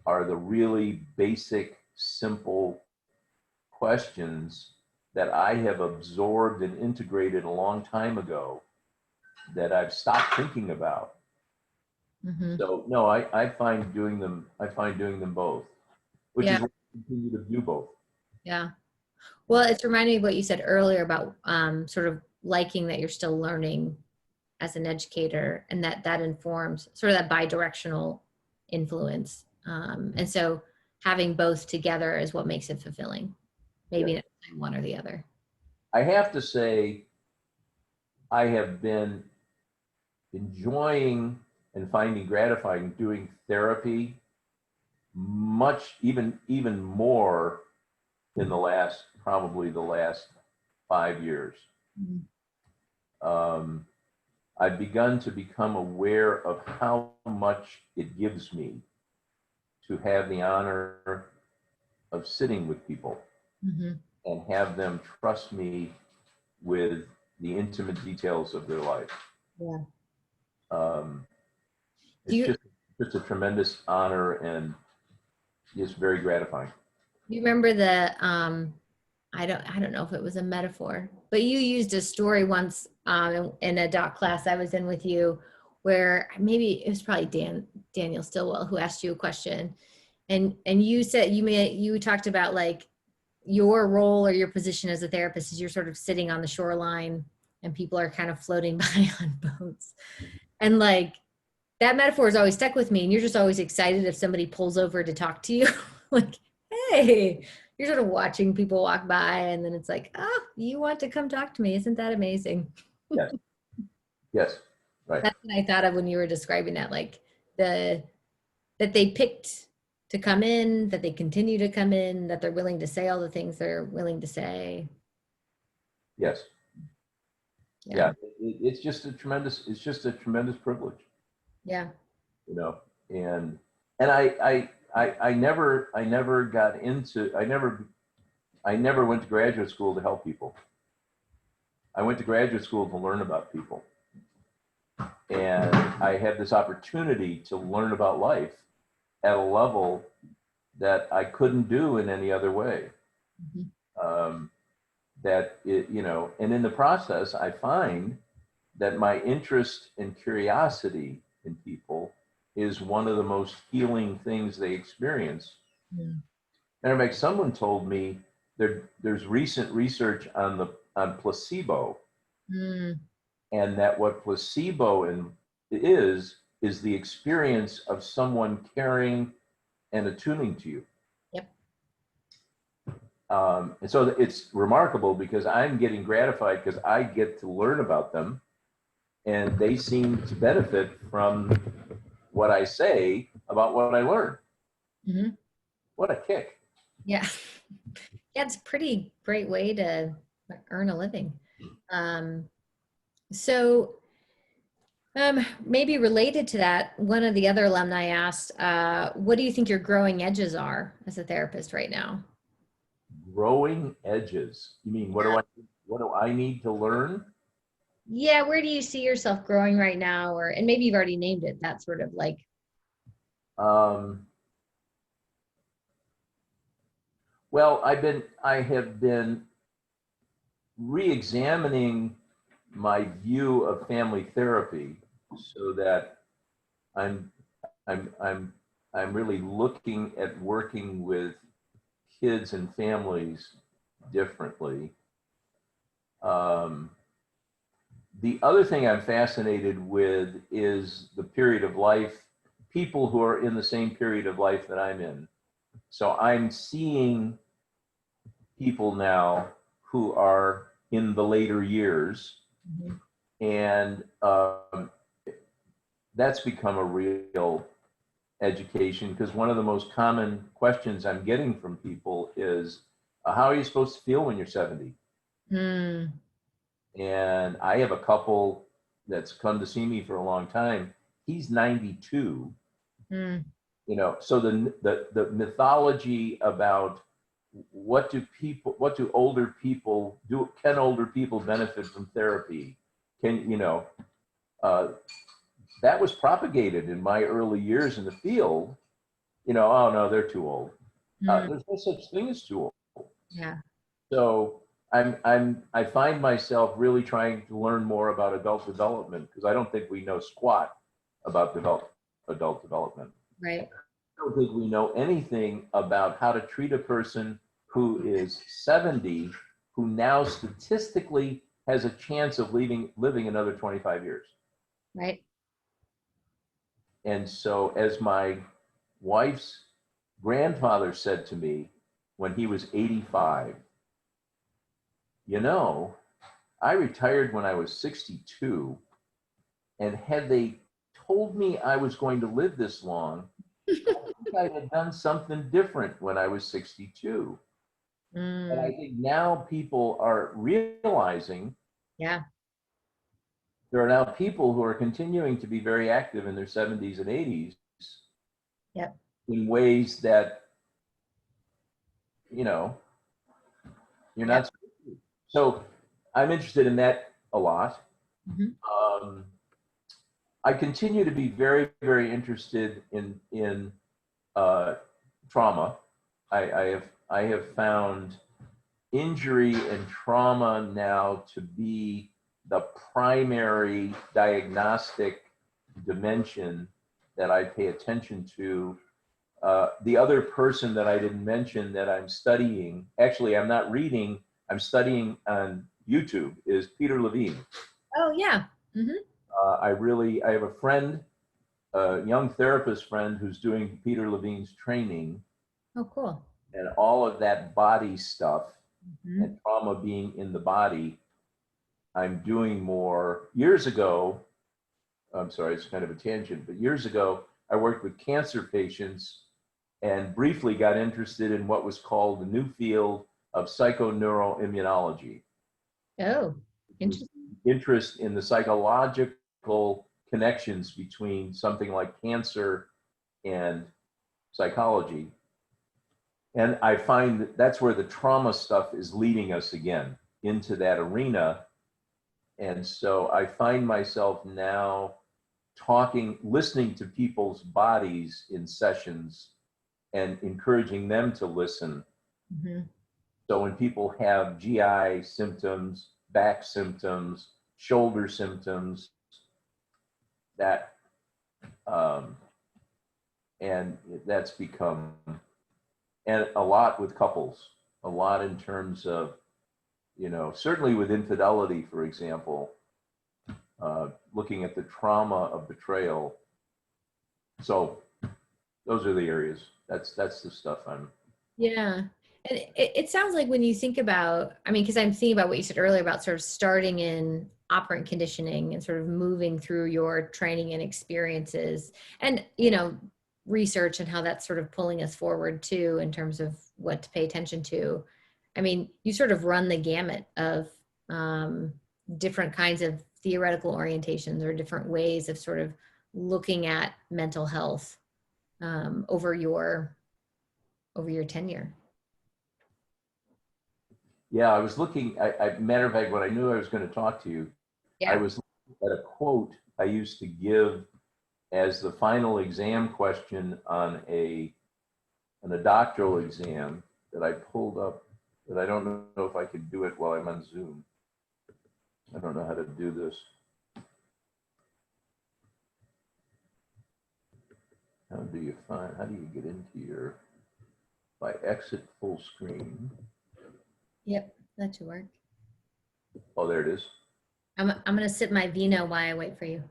are the really basic, simple questions that I have absorbed and integrated a long time ago that I've stopped thinking about. Mm-hmm. So no, I find doing them both, which Yeah. is what I continue to do both. Yeah. Well, it's reminding me of what you said earlier about sort of liking that you're still learning as an educator, and that informs sort of that bi-directional influence. And so having both together is what makes it fulfilling. Maybe Yeah. not one or the other. I have to say, I have been enjoying and finding gratifying doing therapy much even more in probably the last 5 years. Um, I've begun to become aware of how much it gives me to have the honor of sitting with people Mm-hmm. and have them trust me with the intimate details of their life. Yeah. Um, Do it's you just a tremendous honor and just very gratifying. you remember the I don't know if it was a metaphor, but you used a story once in a doc class I was in with you, where maybe it was probably Daniel Stillwell who asked you a question, and you said you talked about like your role or your position as a therapist is you're sort of sitting on the shoreline and people are kind of floating by on boats, and like that metaphor has always stuck with me, and you're just always excited if somebody pulls over to talk to you. Like, hey, you're sort of watching people walk by and then it's like, oh, you want to come talk to me, isn't that amazing? Yes, yes, right. That's what I thought of when you were describing that, like the that they picked to come in, that they continue to come in, that they're willing to say all the things they're willing to say. Yes, Yeah. yeah. It's just a tremendous privilege, Yeah. you know. And I I never got into, I never went to graduate school to help people. I went to graduate school to learn about people. And I had this opportunity to learn about life at a level that I couldn't do in any other way. That it, you know, and in the process, I find that my interest and curiosity in people is one of the most healing things they experience. Mm. And in fact, someone told me there's recent research on placebo, Mm. and that what placebo is the experience of someone caring and attuning to you. Yep. And so it's remarkable because I'm getting gratified because I get to learn about them, and they seem to benefit from what I say about what I learn. Mm-hmm. What a kick. Yeah. Yeah, it's a pretty great way to earn a living. So maybe related to that, one of the other alumni asked, what do you think your growing edges are as a therapist right now? Growing edges. You mean what do I need to learn? Yeah, where do you see yourself growing right now? Or, and maybe you've already named it, that sort of like. Well, I have been re-examining my view of family therapy so that I'm I'm I'm I'm really looking at working with kids and families differently. Um, the other thing I'm fascinated with is the period of life, people who are in the same period of life that I'm in. So I'm seeing people now who are in the later years, Mhm. and that's become a real education, because one of the most common questions I'm getting from people is, how are you supposed to feel when you're 70? Mm. And I have a couple that's come to see me for a long time. He's 92. Mm. You know, so the mythology about what do older people do? Can older people benefit from therapy? Can, you know, uh, that was propagated in my early years in the field. You know, oh no, they're too old. Mm. There's no such thing as too old. Yeah. So I find myself really trying to learn more about adult development, because I don't think we know squat about adult development. Right. I don't think we know anything about how to treat a person who is 70, who now statistically has a chance of living another 25 years. Right. And so, as my wife's grandfather said to me when he was 85, you know, I retired when I was 62, and had they told me I was going to live this long, I think I had done something different when I was 62. And I Mm. think now people are realizing, Yeah. there are now people who are continuing to be very active in their 70s and 80s Yep. in ways that, you know, you're Yep. not. So I'm interested in that a lot. Mhm. Um, I continue to be very, very interested in trauma. I have found injury and trauma now to be the primary diagnostic dimension that I pay attention to. The other person that I didn't mention that I'm studying, actually, I'm not reading, I'm studying on YouTube, is Peter Levine. Oh, yeah. Hmm. I have a friend, a young therapist friend, who's doing Peter Levine's training, Oh, cool. and all of that body stuff and Mhm. trauma being in the body. I'm doing more. Years ago, I'm sorry, it's kind of a tangent, but years ago, I worked with cancer patients and briefly got interested in what was called the new field of psychoneuroimmunology. Oh, It was interesting. interest in the psychological connections between something like cancer and psychology. And I find that that's where the trauma stuff is leading us again into that arena. And so I find myself now listening to people's bodies in sessions and encouraging them to listen. Mm-hmm. So when people have GI symptoms, back symptoms, shoulder symptoms, that, and that's become, and a lot with couples, a lot in terms of, you know, certainly with infidelity, for example, looking at the trauma of betrayal. So those are the areas. That's the stuff I'm. Yeah. And it sounds like when you think about, I mean, because I'm thinking about what you said earlier about sort of starting in operant conditioning and sort of moving through your training and experiences and, you know, research and how that's sort of pulling us forward too in terms of what to pay attention to. I mean, you sort of run the gamut of different kinds of theoretical orientations or different ways of sort of looking at mental health over your tenure. Yeah, I was looking, matter of fact, when I knew I was going to talk to you, Yeah. I was looking at a quote I used to give as the final exam question on a doctoral exam that I pulled up, that I don't know if I could do it while I'm on Zoom. I don't know how to do this. How do you get into your, if I exit full screen? Yep, that should work. Oh, there it is. I'm gonna sip my vino while I wait for you.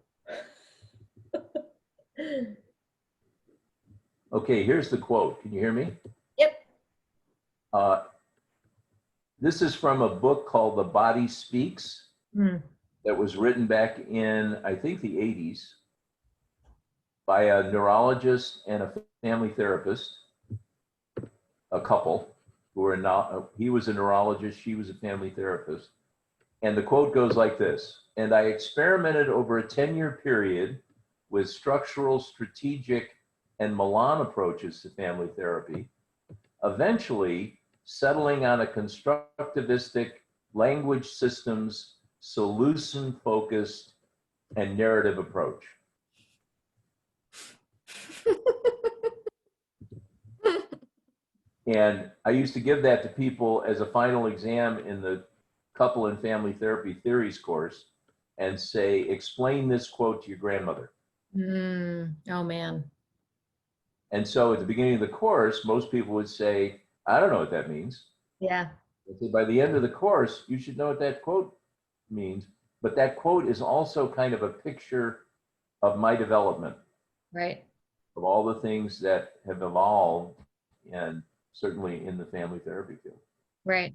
Okay, here's the quote. Can you hear me? Yep. This is from a book called The Body Speaks that was written back in, I think, the 80s by a neurologist and a family therapist, a couple who were not, he was a neurologist, she was a family therapist. And the quote goes like this: "And I experimented over a 10-year period with structural, strategic, and Milan approaches to family therapy, eventually settling on a constructivistic language systems, solution-focused, and narrative approach." And I used to give that to people as a final exam in the couple and family therapy theories course and say, explain this quote to your grandmother. Oh, man. And so at the beginning of the course, most people would say, I don't know what that means. Yeah. So by the end of the course, you should know what that quote means. But that quote is also kind of a picture of my development. Right. Of all the things that have evolved, and certainly in the family therapy field. Right.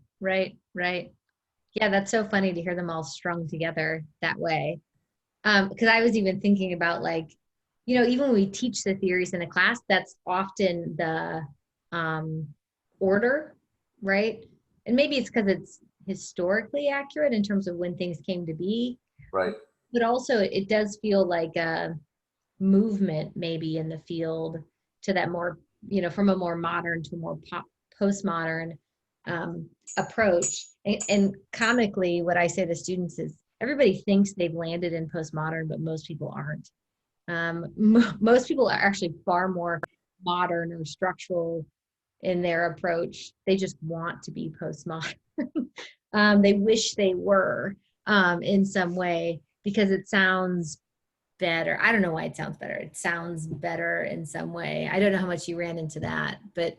Yeah, that's so funny to hear them all strung together that way. Because I was even thinking about, like, you know, even when we teach the theories in a class, that's often the order, right? And maybe it's because it's historically accurate in terms of when things came to be. Right. But also it does feel like a movement maybe in the field to that more, you know, from a more modern to a more postmodern approach. And comically, what I say to students is everybody thinks they've landed in postmodern, but most people aren't. Most people are actually far more modern or structural in their approach. They just want to be postmodern. They wish they were in some way because it sounds better. I don't know why it sounds better. It sounds better in some way. I don't know how much you ran into that, but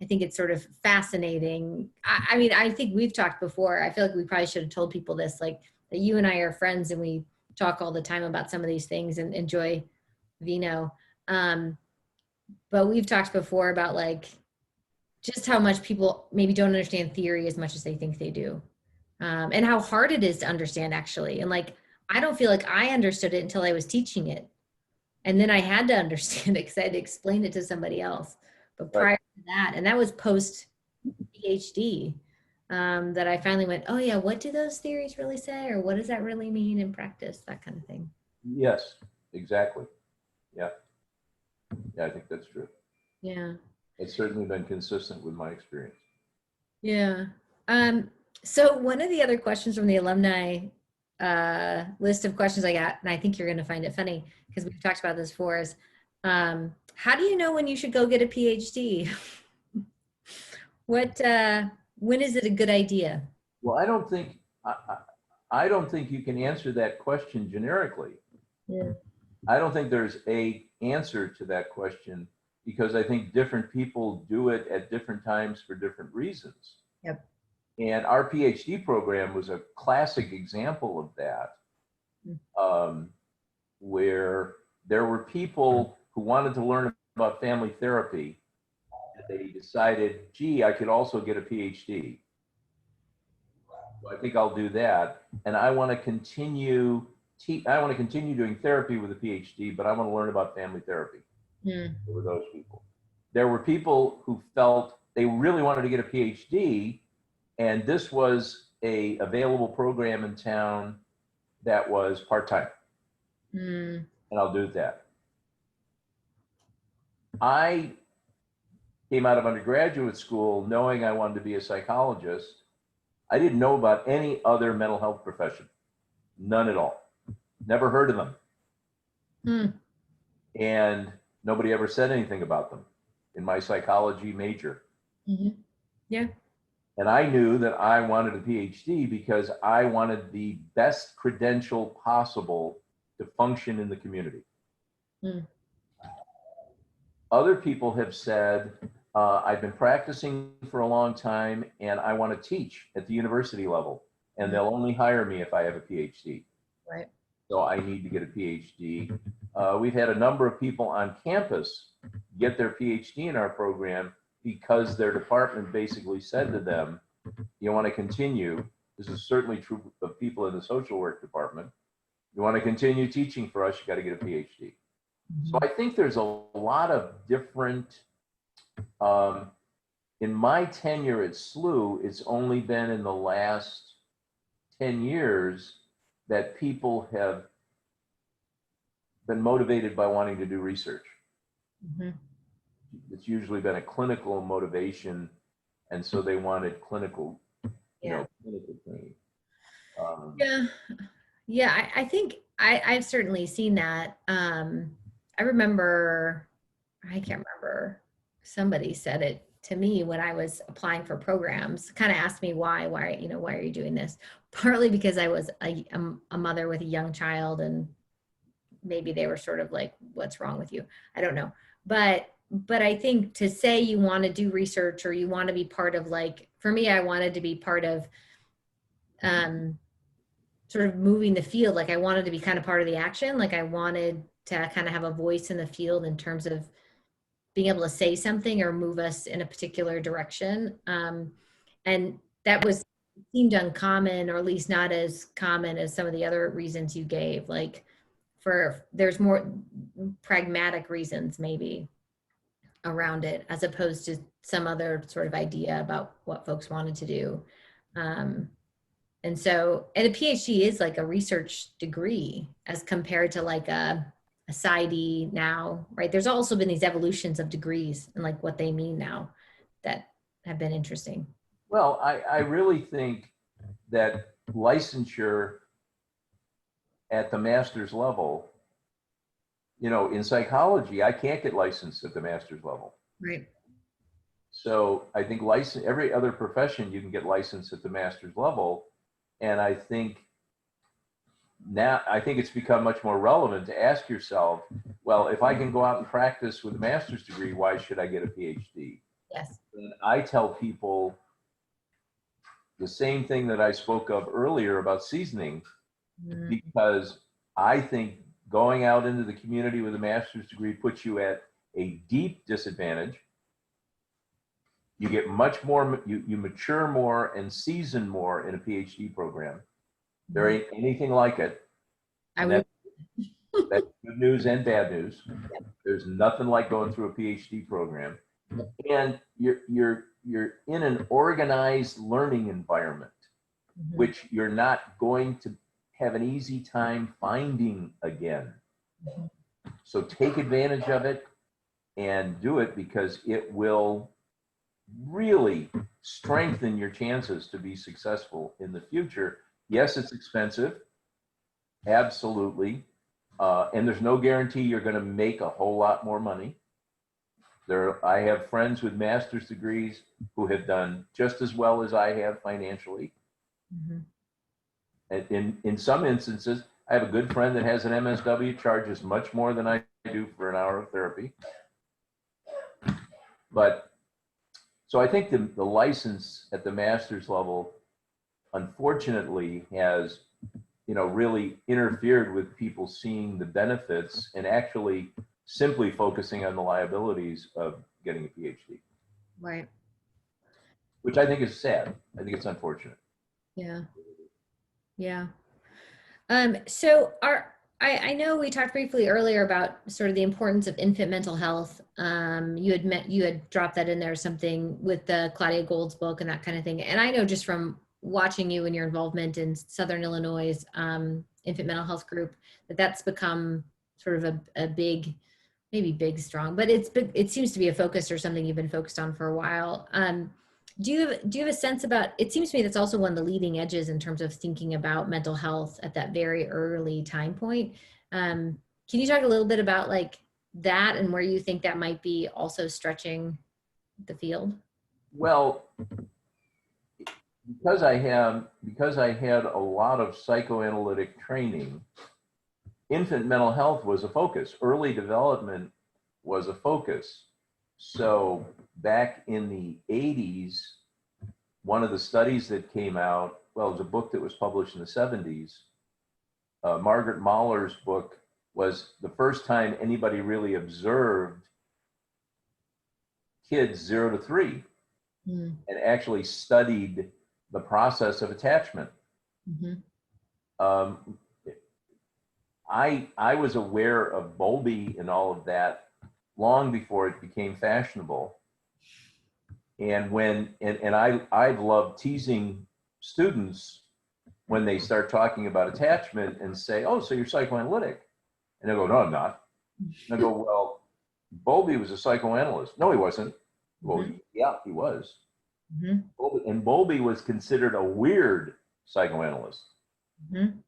I think it's sort of fascinating. I mean, I think we've talked before. I feel like we probably should have told people this, like that you and I are friends and we talk all the time about some of these things and enjoy vino. But we've talked before about like just how much people maybe don't understand theory as much as they think they do. And how hard it is to understand actually. And like, I don't feel like I understood it until I was teaching it. And then I had to understand it because I had to explain it to somebody else. But prior to that, and that was post PhD, that I finally went, oh yeah, what do those theories really say? Or what does that really mean in practice? That kind of thing. Yes, exactly. Yeah. Yeah, I think that's true. Yeah. It's certainly been consistent with my experience. Yeah. So one of the other questions from the alumni list of questions I got, and I think you're going to find it funny because we've talked about this before, is how do you know when you should go get a PhD? What when is it a good idea? Well, I don't think you can answer that question generically. Yeah. I don't think there's a answer to that question because I think different people do it at different times for different reasons. Yep. And our PhD program was a classic example of that, where there were people who wanted to learn about family therapy. And they decided, gee, I could also get a PhD. So I think I'll do that. And I want to continue doing therapy with a PhD, but I want to learn about family therapy. Mm. There were those people. There were people who felt they really wanted to get a PhD, and this was a available program in town that was part-time. Mm. And I'll do that. I came out of undergraduate school knowing I wanted to be a psychologist. I didn't know about any other mental health profession. None at all. Never heard of them. Mm. And nobody ever said anything about them in my psychology major. Mm-hmm. Yeah. And I knew that I wanted a PhD because I wanted the best credential possible to function in the community. Mm. Other people have said, I've been practicing for a long time and I want to teach at the university level, and they'll only hire me if I have a PhD. Right. So I need to get a PhD. We've had a number of people on campus get their PhD in our program because their department basically said to them, you want to continue, this is certainly true of people in the social work department, you want to continue teaching for us, you got to get a PhD. So I think there's a lot of different, in my tenure at SLU, it's only been in the last 10 years that people have been motivated by wanting to do research. Mm-hmm. It's usually been a clinical motivation, and so they wanted clinical, clinical training. Yeah. Yeah, I think I've certainly seen that. I remember, I can't remember, somebody said it to me when I was applying for programs, kind of asked me why are you doing this? Partly because I was a mother with a young child, and maybe they were sort of like, what's wrong with you? I don't know. But I think to say you want to do research or you want to be part of, like, for me, I wanted to be part of sort of moving the field. Like I wanted to be kind of part of the action. Like I wanted to kind of have a voice in the field in terms of being able to say something or move us in a particular direction. And that seemed uncommon, or at least not as common as some of the other reasons you gave. Like there's more pragmatic reasons maybe around it, as opposed to some other sort of idea about what folks wanted to do. And a PhD is like a research degree as compared to like a PsyD now, right? There's also been these evolutions of degrees and like what they mean now that have been interesting. Well, I really think that licensure at the master's level, in psychology, I can't get licensed at the master's level. Right. So I think every other profession, you can get licensed at the master's level. And I think it's become much more relevant to ask yourself, well, if I can go out and practice with a master's degree, why should I get a PhD? Yes. And I tell people the same thing that I spoke of earlier about seasoning, because I think going out into the community with a master's degree puts you at a deep disadvantage. You get much more, you mature more and season more in a PhD program. There ain't anything like it. That's good news and bad news. There's nothing like going through a PhD program. And you're in an organized learning environment, which you're not going to have an easy time finding again. So take advantage of it. and do it, because it will really strengthen your chances to be successful in the future. Yes, it's expensive, absolutely, and there's no guarantee you're going to make a whole lot more money. I have friends with master's degrees who have done just as well as I have financially. Mm-hmm. And in some instances, I have a good friend that has an MSW, charges much more than I do for an hour of therapy. But so I think the license at the master's level, unfortunately, has, really interfered with people seeing the benefits and actually simply focusing on the liabilities of getting a PhD. Right. Which I think is sad. I think it's unfortunate. Yeah. Yeah. So I know we talked briefly earlier about sort of the importance of infant mental health. You had dropped that in there, something with the Claudia Gold's book and that kind of thing. And I know just from watching you and your involvement in Southern Illinois' infant mental health group, that's become sort of a big, maybe big, strong, but it seems to be a focus or something you've been focused on for a while. Do you have a sense about, it seems to me that's also one of the leading edges in terms of thinking about mental health at that very early time point. Can you talk a little bit about like that and where you think that might be also stretching the field? Well, because I had a lot of psychoanalytic training, infant mental health was a focus. Early development was a focus. So back in the 80s, one of the studies that came out, well, it was a book that was published in the 70s. Margaret Mahler's book was the first time anybody really observed kids 0 to 3 and actually studied the process of attachment. Mm-hmm. I was aware of Bowlby and all of that long before it became fashionable. And I've loved teasing students when they start talking about attachment and say, "Oh, so you're psychoanalytic?" And they go, "No, I'm not." And I go, "Well, Bowlby was a psychoanalyst." "No, he wasn't." "Well, yeah, he was." Mm-hmm. And Bowlby was considered a weird psychoanalyst. Mm-hmm.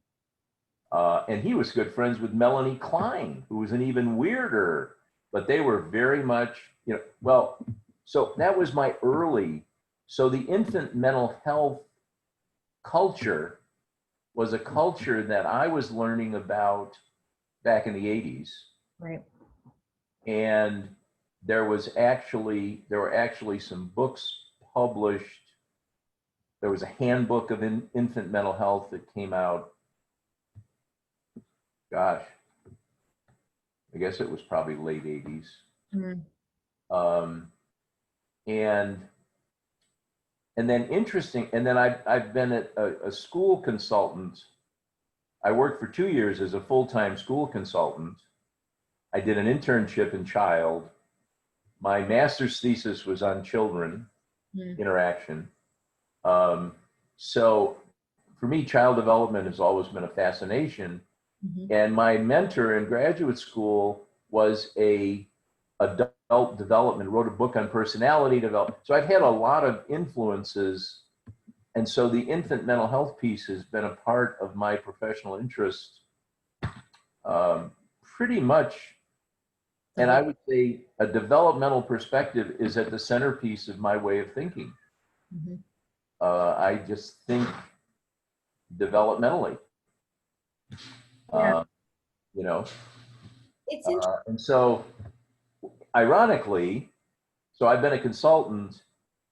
And he was good friends with Melanie Klein, who was an even weirder. But they were very much, well, so that was my early. So the infant mental health culture was a culture that I was learning about back in the 80s. Right. And there were actually some books published. There was a handbook of infant mental health that came out. Gosh, I guess it was probably late 80s. Mm-hmm. And then interesting, and then I've been a school consultant. I worked for 2 years as a full-time school consultant. I did an internship in child. My master's thesis was on children interaction. So for me, child development has always been a fascination. Mm-hmm. And my mentor in graduate school was a adult development, wrote a book on personality development. So I've had a lot of influences. And so the infant mental health piece has been a part of my professional interest pretty much. And I would say a developmental perspective is at the centerpiece of my way of thinking. Mm-hmm. I just think developmentally. Yeah. It's and so ironically, so I've been a consultant,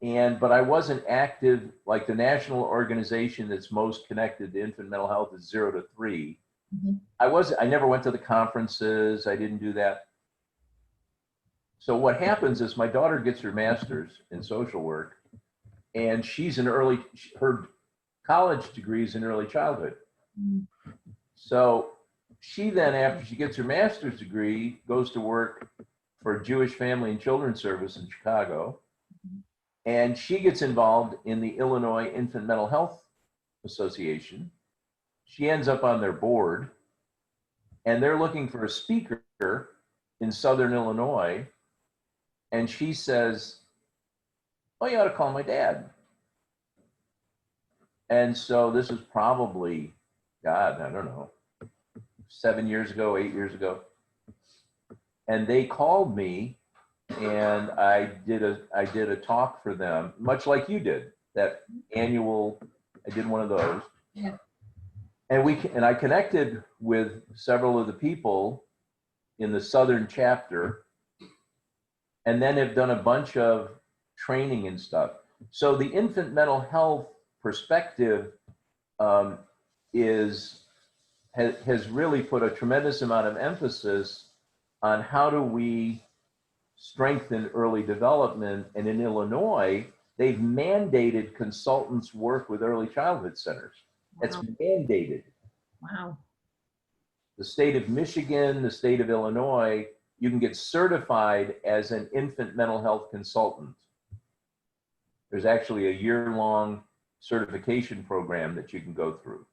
but I wasn't active like the national organization that's most connected to infant mental health is 0 to 3. Mm-hmm. I never went to the conferences. I didn't do that. So what happens is my daughter gets her master's in social work, and her college degree is in early childhood. Mm-hmm. So she then, after she gets her master's degree, goes to work for Jewish Family and Children's Service in Chicago. And she gets involved in the Illinois Infant Mental Health Association. She ends up on their board, and they're looking for a speaker in Southern Illinois And she says, oh, you ought to call my dad. And so this is probably, God, I don't know, 7 years ago, 8 years ago. And they called me, and I did a talk for them, much like you did, that annual, I did one of those. Yeah. And I connected with several of the people in the Southern chapter, and then have done a bunch of training and stuff. So the infant mental health perspective has really put a tremendous amount of emphasis on how do we strengthen early development. And in Illinois, they've mandated consultants work with early childhood centers. That's mandated. Wow. The state of Michigan, the state of Illinois, you can get certified as an infant mental health consultant. There's actually a year-long certification program that you can go through.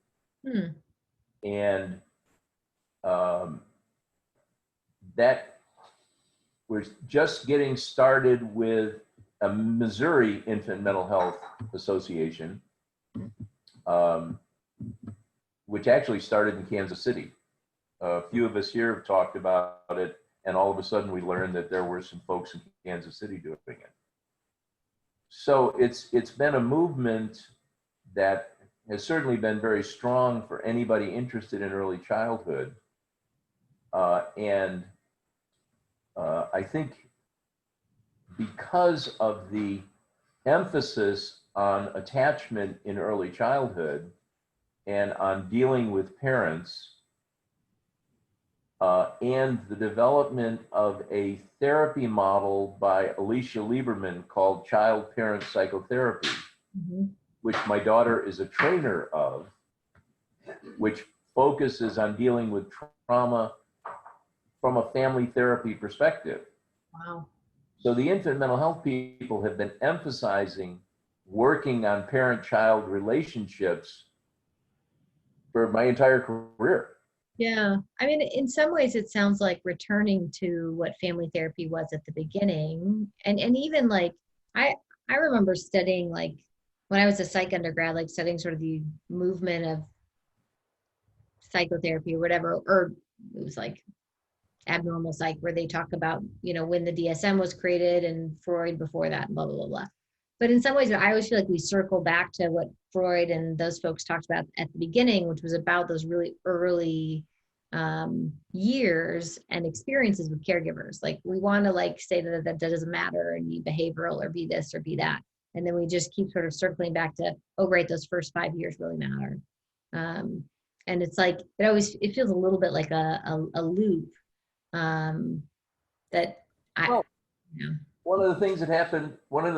And that was just getting started with a Missouri Infant Mental Health Association, which actually started in Kansas City. A few of us here have talked about it, and all of a sudden we learned that there were some folks in Kansas City doing it. So it's been a movement that has certainly been very strong for anybody interested in early childhood. And I think because of the emphasis on attachment in early childhood and on dealing with parents, and the development of a therapy model by Alicia Lieberman called Child-Parent Psychotherapy, which my daughter is a trainer of, which focuses on dealing with trauma from a family therapy perspective. Wow. So the infant mental health people have been emphasizing working on parent-child relationships for my entire career. Yeah. I mean, in some ways it sounds like returning to what family therapy was at the beginning. And even like, I remember studying, like when I was a psych undergrad, like studying sort of the movement of psychotherapy or whatever, or it was like abnormal psych, where they talk about, you know, when the DSM was created and Freud before that and blah, blah, blah, blah. But in some ways, I always feel like we circle back to what Freud and those folks talked about at the beginning, which was about those really early years and experiences with caregivers. Like we want to like say that doesn't matter and be behavioral or be this or be that. And then we just keep sort of circling back to, oh, great, those first 5 years really matter. And it's like, it feels a little bit like a loop that Well, you know. one of the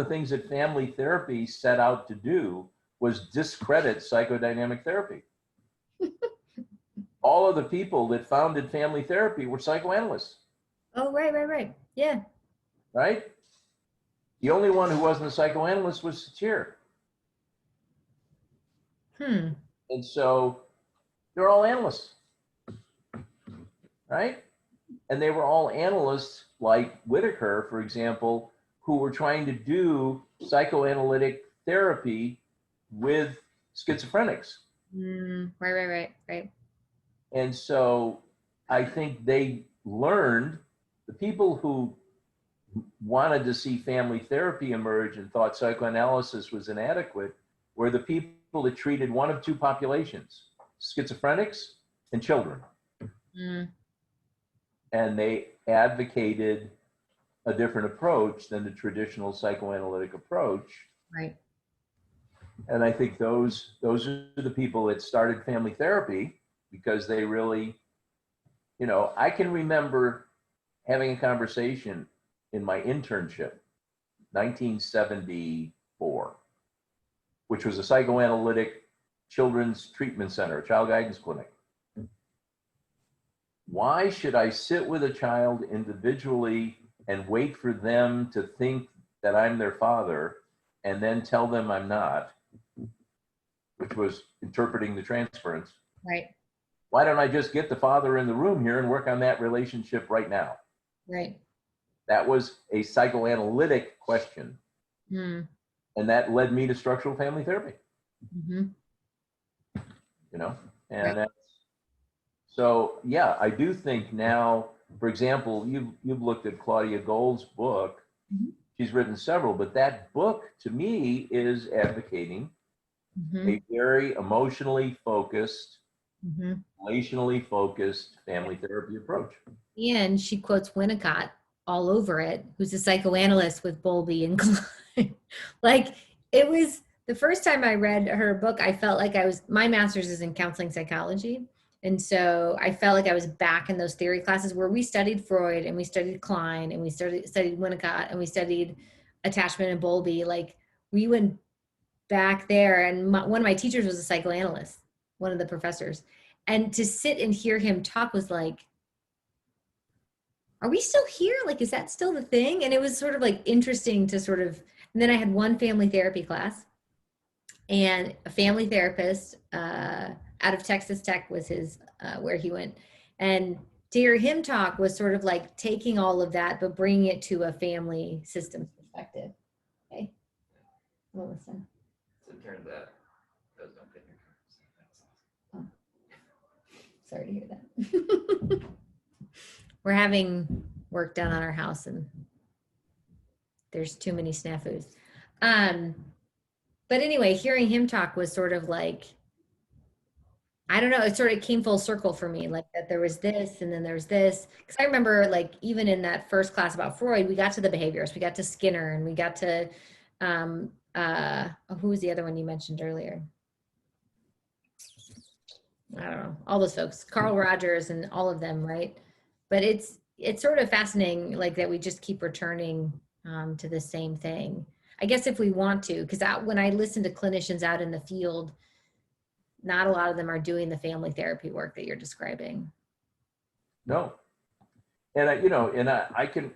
things that family therapy set out to do was discredit psychodynamic therapy. All of the people that founded family therapy were psychoanalysts. Oh, right. Yeah. Right? The only one who wasn't a psychoanalyst was Satir. And so they're all analysts. Right? And they were all analysts like Whitaker, for example, who were trying to do psychoanalytic therapy with schizophrenics. Right. And so I think they learned, the people who wanted to see family therapy emerge and thought psychoanalysis was inadequate were the people that treated one of two populations, schizophrenics and children. And they advocated a different approach than the traditional psychoanalytic approach. Right. And I think those are the people that started family therapy, because they really, you know, I can remember having a conversation in my internship, 1974, which was a psychoanalytic children's treatment center, a child guidance clinic. Why should I sit with a child individually and wait for them to think that I'm their father and then tell them I'm not, which was interpreting the transference? Right. Why don't I just get the father in the room here and work on that relationship right now? Right. That was a psychoanalytic question. Mm. And that led me to structural family therapy, Mm-hmm. you know? Right. And that's, so yeah, I do think now, for example, you've looked at Claudia Gold's book. Mm-hmm. She's written several, but that book to me is advocating Mm-hmm. a very emotionally focused, Mm-hmm. relationally focused family therapy approach. And she quotes Winnicott all over it, who's a psychoanalyst with Bowlby and Klein. Like, it was the first time I read her book, I felt like my master's is in counseling psychology. And so I felt like I was back in those theory classes where we studied Freud and we studied Klein and we studied Winnicott and we studied attachment and Bowlby. Like, we went back there, and one of my teachers was a psychoanalyst, one of the professors. And to sit and hear him talk was like, are we still here? Like, is that still the thing? And it was sort of like interesting to sort of, and then I had one family therapy class, and a family therapist out of Texas Tech was his, where he went. And to hear him talk was sort of like taking all of that, but bringing it to a family systems perspective. Okay. Well, listen. So turn that. Those don't fit in your cards. Sorry to hear that. We're having work done on our house and there's too many snafus. But anyway, hearing him talk was sort of like, I don't know, it sort of came full circle for me, like that there was this and then there's this. Because I remember, like, even in that first class about Freud, we got to the behaviorists, we got to Skinner, and we got to, who was the other one you mentioned earlier? I don't know, all those folks, Carl Rogers and all of them, right? But it's sort of fascinating, like, that we just keep returning to the same thing. I guess if we want to, because when I listen to clinicians out in the field, not a lot of them are doing the family therapy work that you're describing. No. And I can,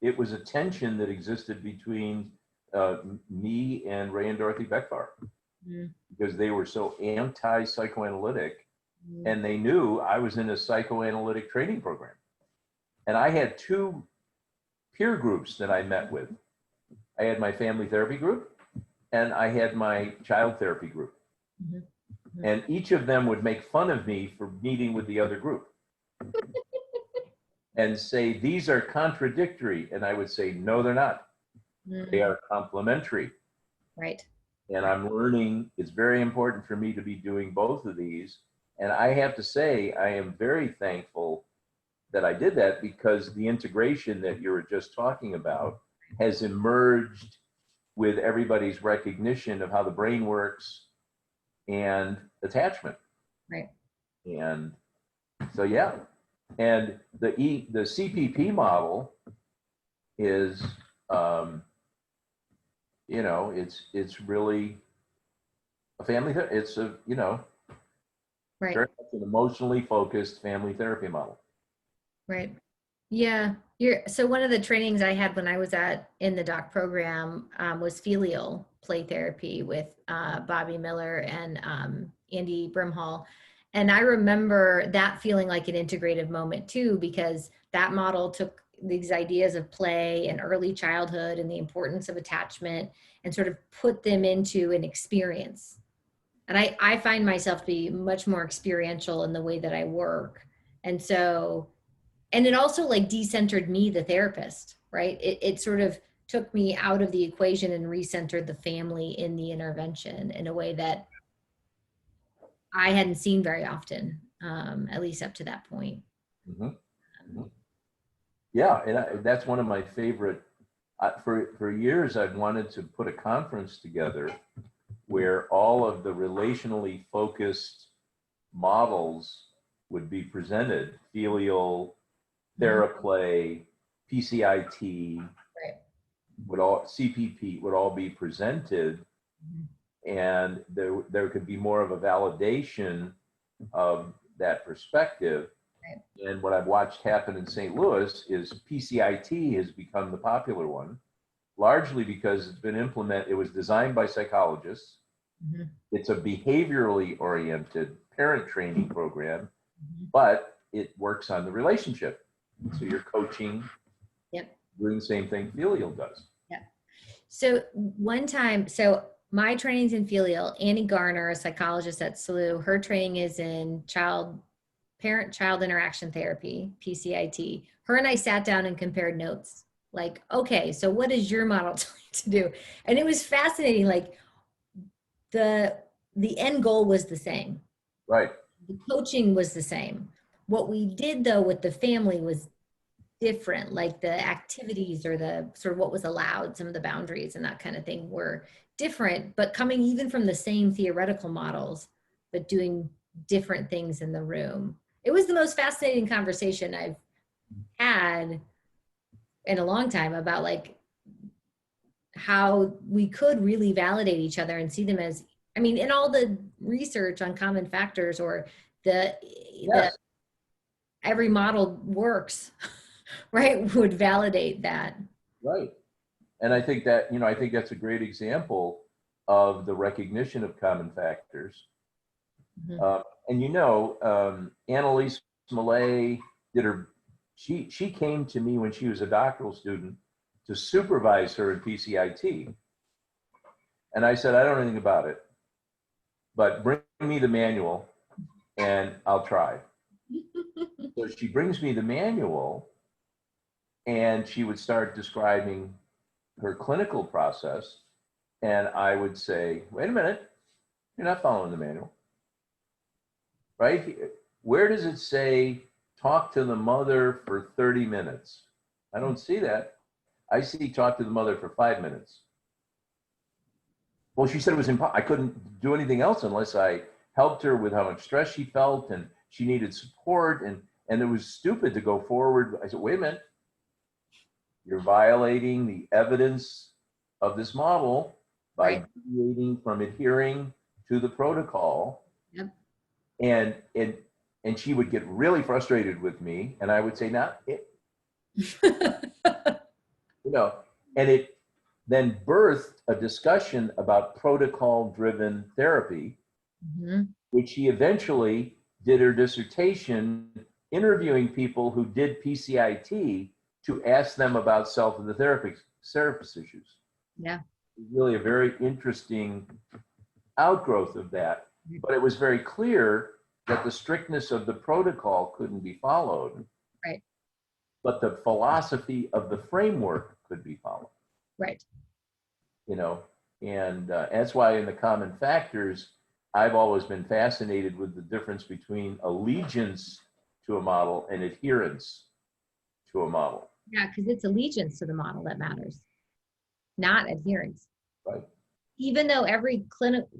it was a tension that existed between me and Ray and Dorothy Beckfar, because they were so anti-psychoanalytic, and they knew I was in a psychoanalytic training program. And I had two peer groups that I met with. I had my family therapy group and I had my child therapy group. And each of them would make fun of me for meeting with the other group and say, these are contradictory. And I would say, no, they're not. They are complementary. Right. And I'm learning, it's very important for me to be doing both of these. And I have to say, I am very thankful that I did that, because the integration that you were just talking about has emerged with everybody's recognition of how the brain works and attachment. Right. And so, yeah. And the CPP model is, it's really a family, it's a, Right. very much an emotionally focused family therapy model. Right. Yeah. So one of the trainings I had when I was in the doc program was filial play therapy with Bobby Miller and Andy Brimhall. And I remember that feeling like an integrative moment too, because that model took these ideas of play and early childhood and the importance of attachment and sort of put them into an experience. And I find myself to be much more experiential in the way that I work. And so, and it also like decentered me, the therapist, right? It sort of took me out of the equation and recentered the family in the intervention in a way that I hadn't seen very often, at least up to that point. Yeah, and that's one of my favorite. For years, I've wanted to put a conference together where all of the relationally focused models would be presented: filial, theraplay, PCIT, Right. CPP would all be presented, and there could be more of a validation of that perspective. Right. And what I've watched happen in St. Louis is PCIT has become the popular one, largely because it's been implemented. It was designed by psychologists. It's a behaviorally oriented parent training program, but it works on the relationship. So you're coaching Yep. Doing the same thing filial does. Yep. So one time, so my training's in filial. Annie Garner, a psychologist at SLU, her training is in parent-child interaction therapy, PCIT. Her and I sat down and compared notes. Like, okay, so what is your model telling you to do? And it was fascinating. Like the end goal was the same. Right. The coaching was the same. What we did though with the family was different, like the activities or the sort of what was allowed, some of the boundaries and that kind of thing were different, but coming even from the same theoretical models, but doing different things in the room. It was the most fascinating conversation I've had in a long time about like how we could really validate each other and see them as, I mean, in all the research on common factors or the Yes. every model works, right, would validate that. Right. And I think that, I think that's a great example of the recognition of common factors. Mhm. And Annalise Millay she came to me when she was a doctoral student to supervise her in PCIT. And I said, I don't know anything about it, but bring me the manual and I'll try. So she brings me the manual and she would start describing her clinical process. And I would say, wait a minute, you're not following the manual. Right? Where does it say talk to the mother for 30 minutes? I don't see that. I see talk to the mother for 5 minutes. Well, she said it was impossible. I couldn't do anything else unless I helped her with how much stress she felt and she needed support. And it was stupid to go forward. I said, wait a minute. You're violating the evidence of this model by deviating from adhering to the protocol. Yep. And she would get really frustrated with me, and I would say, "Not it," and it then birthed a discussion about protocol-driven therapy, Mm-hmm. which she eventually did her dissertation interviewing people who did PCIT to ask them about self and the therapist issues. Yeah. Really a very interesting outgrowth of that, but it was very clear that the strictness of the protocol couldn't be followed. Right. But the philosophy of the framework could be followed. Right. And that's why in the common factors, I've always been fascinated with the difference between allegiance to a model and adherence to a model. Yeah, because it's allegiance to the model that matters, not adherence. Right. Even though every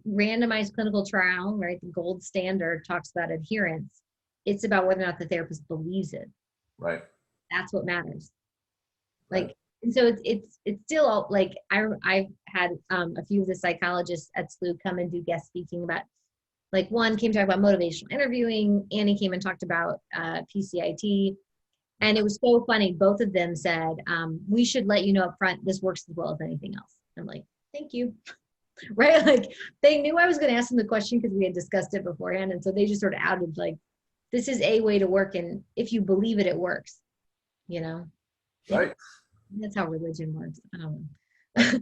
randomized clinical trial, right, the gold standard talks about adherence, it's about whether or not the therapist believes it. Right. That's what matters. Right. Like, and so it's still like I've had a few of the psychologists at SLU come and do guest speaking about, like one came to talk about motivational interviewing, Annie came and talked about PCIT, and it was so funny. Both of them said, we should let you know up front, this works as well as anything else. I'm like, thank you. Right? Like they knew I was going to ask them the question because we had discussed it beforehand. And so they just sort of outed like, this is a way to work. And if you believe it, it works, Right. That's how religion works. I don't know.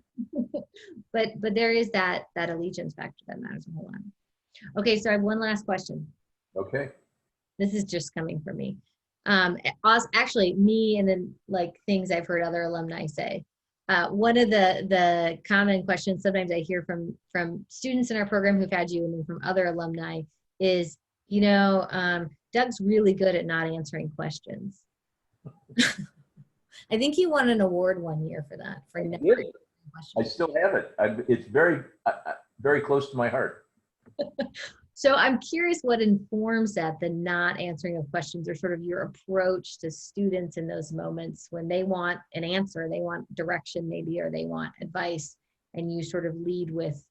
but there is that allegiance factor that matters a whole lot. Okay. So I have one last question. Okay. This is just coming from me. Actually me, and then like things I've heard other alumni say. One of the common questions sometimes I hear from students in our program who've had you and then from other alumni is, Doug's really good at not answering questions. I think he won an award one year for that. For never answering questions. I still have it. It's very, very close to my heart. So I'm curious what informs that, the not answering of questions, or sort of your approach to students in those moments when they want an answer, they want direction maybe, or they want advice, and you sort of lead with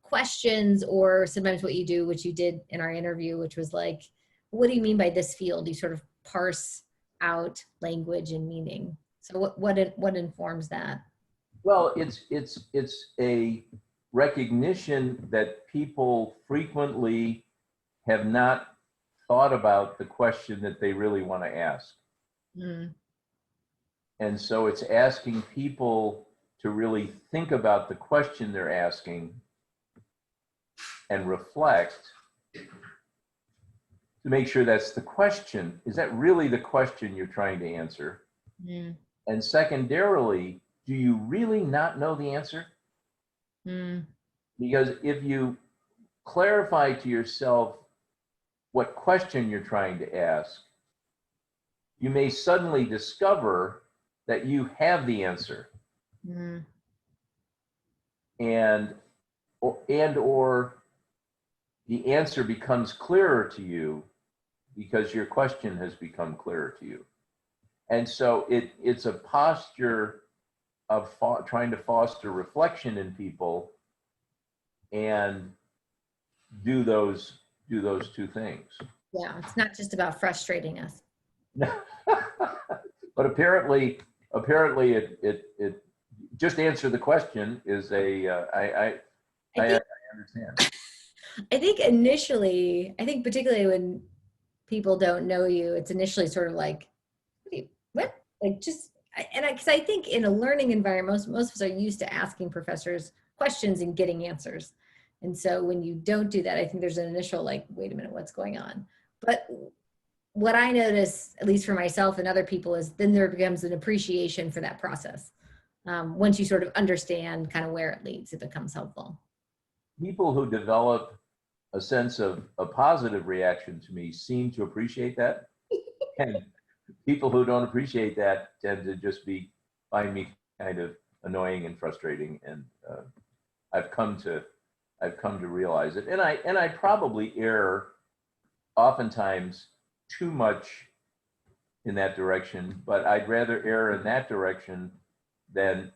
questions, or sometimes what you do, which you did in our interview, which was like, what do you mean by this field? You sort of parse out language and meaning. So what informs that? Well, it's a recognition that people frequently have not thought about the question that they really want to ask. Mm. And so it's asking people to really think about the question they're asking and reflect to make sure that's the question. Is that really the question you're trying to answer? Mm. And secondarily, do you really not know the answer? Mm. Because if you clarify to yourself what question you're trying to ask, you may suddenly discover that you have the answer. Mm. And or the answer becomes clearer to you because your question has become clearer to you. And so it's a posture of trying to foster reflection in people and do those two things. Yeah, it's not just about frustrating us. But apparently it just answer the question is I understand. I think initially, I think particularly when people don't know you, it's initially sort of like, what? Like just, because I think in a learning environment, most of us are used to asking professors questions and getting answers. And so when you don't do that, I think there's an initial like, wait a minute, what's going on? But what I notice, at least for myself and other people, is then there becomes an appreciation for that process. Once you sort of understand kind of where it leads, it becomes helpful. People who develop a sense of a positive reaction to me seem to appreciate that. And people who don't appreciate that tend to just find me kind of annoying and frustrating. And I've come to realize it. And I probably err oftentimes too much in that direction, but I'd rather err in that direction than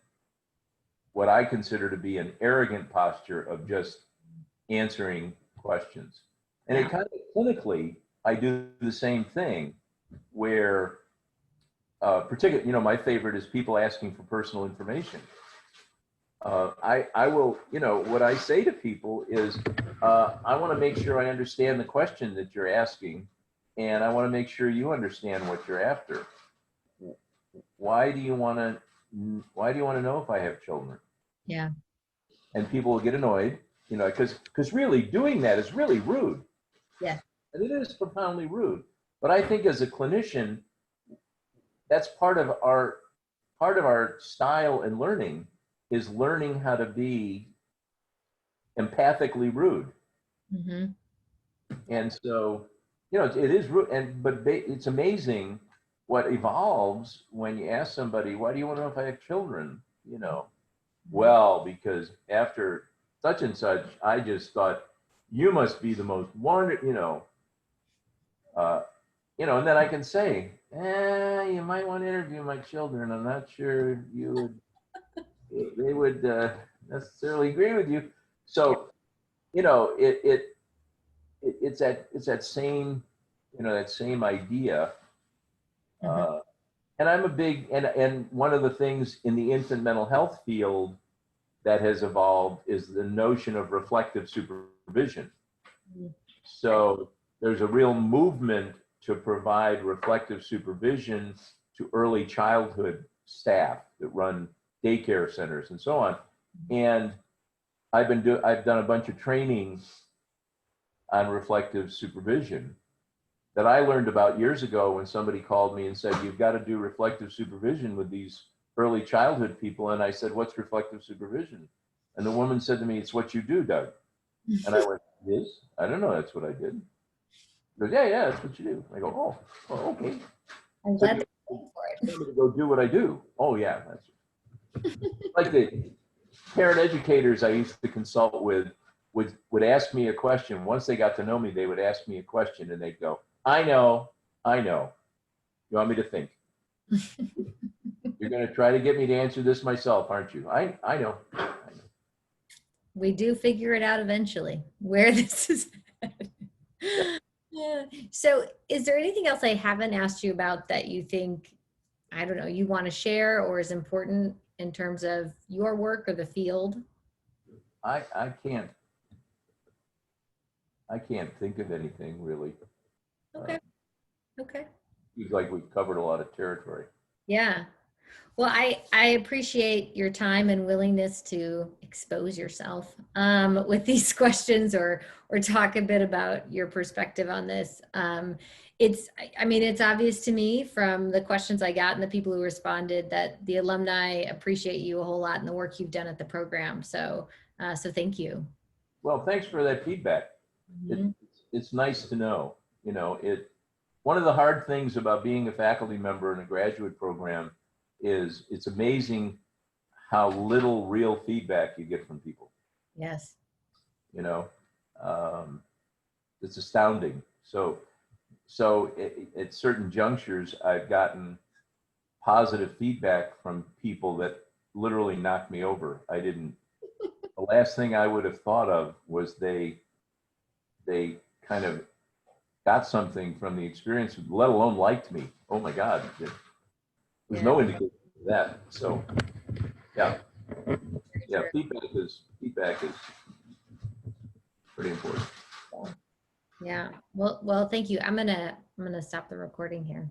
what I consider to be an arrogant posture of just answering questions. And it kind of clinically, I do the same thing where, particularly, my favorite is people asking for personal information. I will, what I say to people is, I want to make sure I understand the question that you're asking, and I want to make sure you understand what you're after. Why do you want to know if I have children? Yeah. And people will get annoyed, because really doing that is really rude. Yeah. And it is profoundly rude. But I think as a clinician, that's part of our style and learning is learning how to be empathically rude. Mm-hmm. And so, it is rude, but it's amazing what evolves when you ask somebody, why do you want to know if I have children? Well, because after such and such, I just thought you must be the most wonderful, and then I can say, you might want to interview my children. I'm not sure they would necessarily agree with you. So, it's that same, that same idea. Mm-hmm. And I'm a big, and one of the things in the infant mental health field that has evolved is the notion of reflective supervision. Mm-hmm. So there's a real movement to provide reflective supervision to early childhood staff that run daycare centers and so on. And I've done a bunch of trainings on reflective supervision that I learned about years ago when somebody called me and said, you've got to do reflective supervision with these early childhood people. And I said, what's reflective supervision? And the woman said to me, it's what you do, Doug. And I went, it is? I don't know, that's what I did. She goes, yeah, that's what you do. I go, oh, okay. I'm So glad you for it. want me to go do what I do? Oh, yeah, that's like the parent educators I used to consult with would ask me a question. Once they got to know me, they would ask me a question and they'd go, I know. You want me to think? You're going to try to get me to answer this myself, aren't you? I know. We do figure it out eventually where this is headed. Yeah. So is there anything else I haven't asked you about that you think, I don't know, you want to share or is important in terms of your work or the field? I can't think of anything really. Okay. Okay. Seems like we've covered a lot of territory. Yeah. Well, I appreciate your time and willingness to expose yourself with these questions or talk a bit about your perspective on this. I mean, it's obvious to me from the questions I got and the people who responded that the alumni appreciate you a whole lot and the work you've done at the program. So, so thank you. Well, thanks for that feedback. Mhm. It's nice to know, one of the hard things about being a faculty member in a graduate program is it's amazing how little real feedback you get from people, Yes. you know, um, it's astounding. So at certain junctures, I've gotten positive feedback from people that literally knocked me over. The last thing I would have thought of was they kind of got something from the experience, let alone liked me. Oh my God, there's Yeah. no indication of that. So yeah, yeah, True. feedback is pretty important. Yeah. Well, thank you. I'm gonna stop the recording here.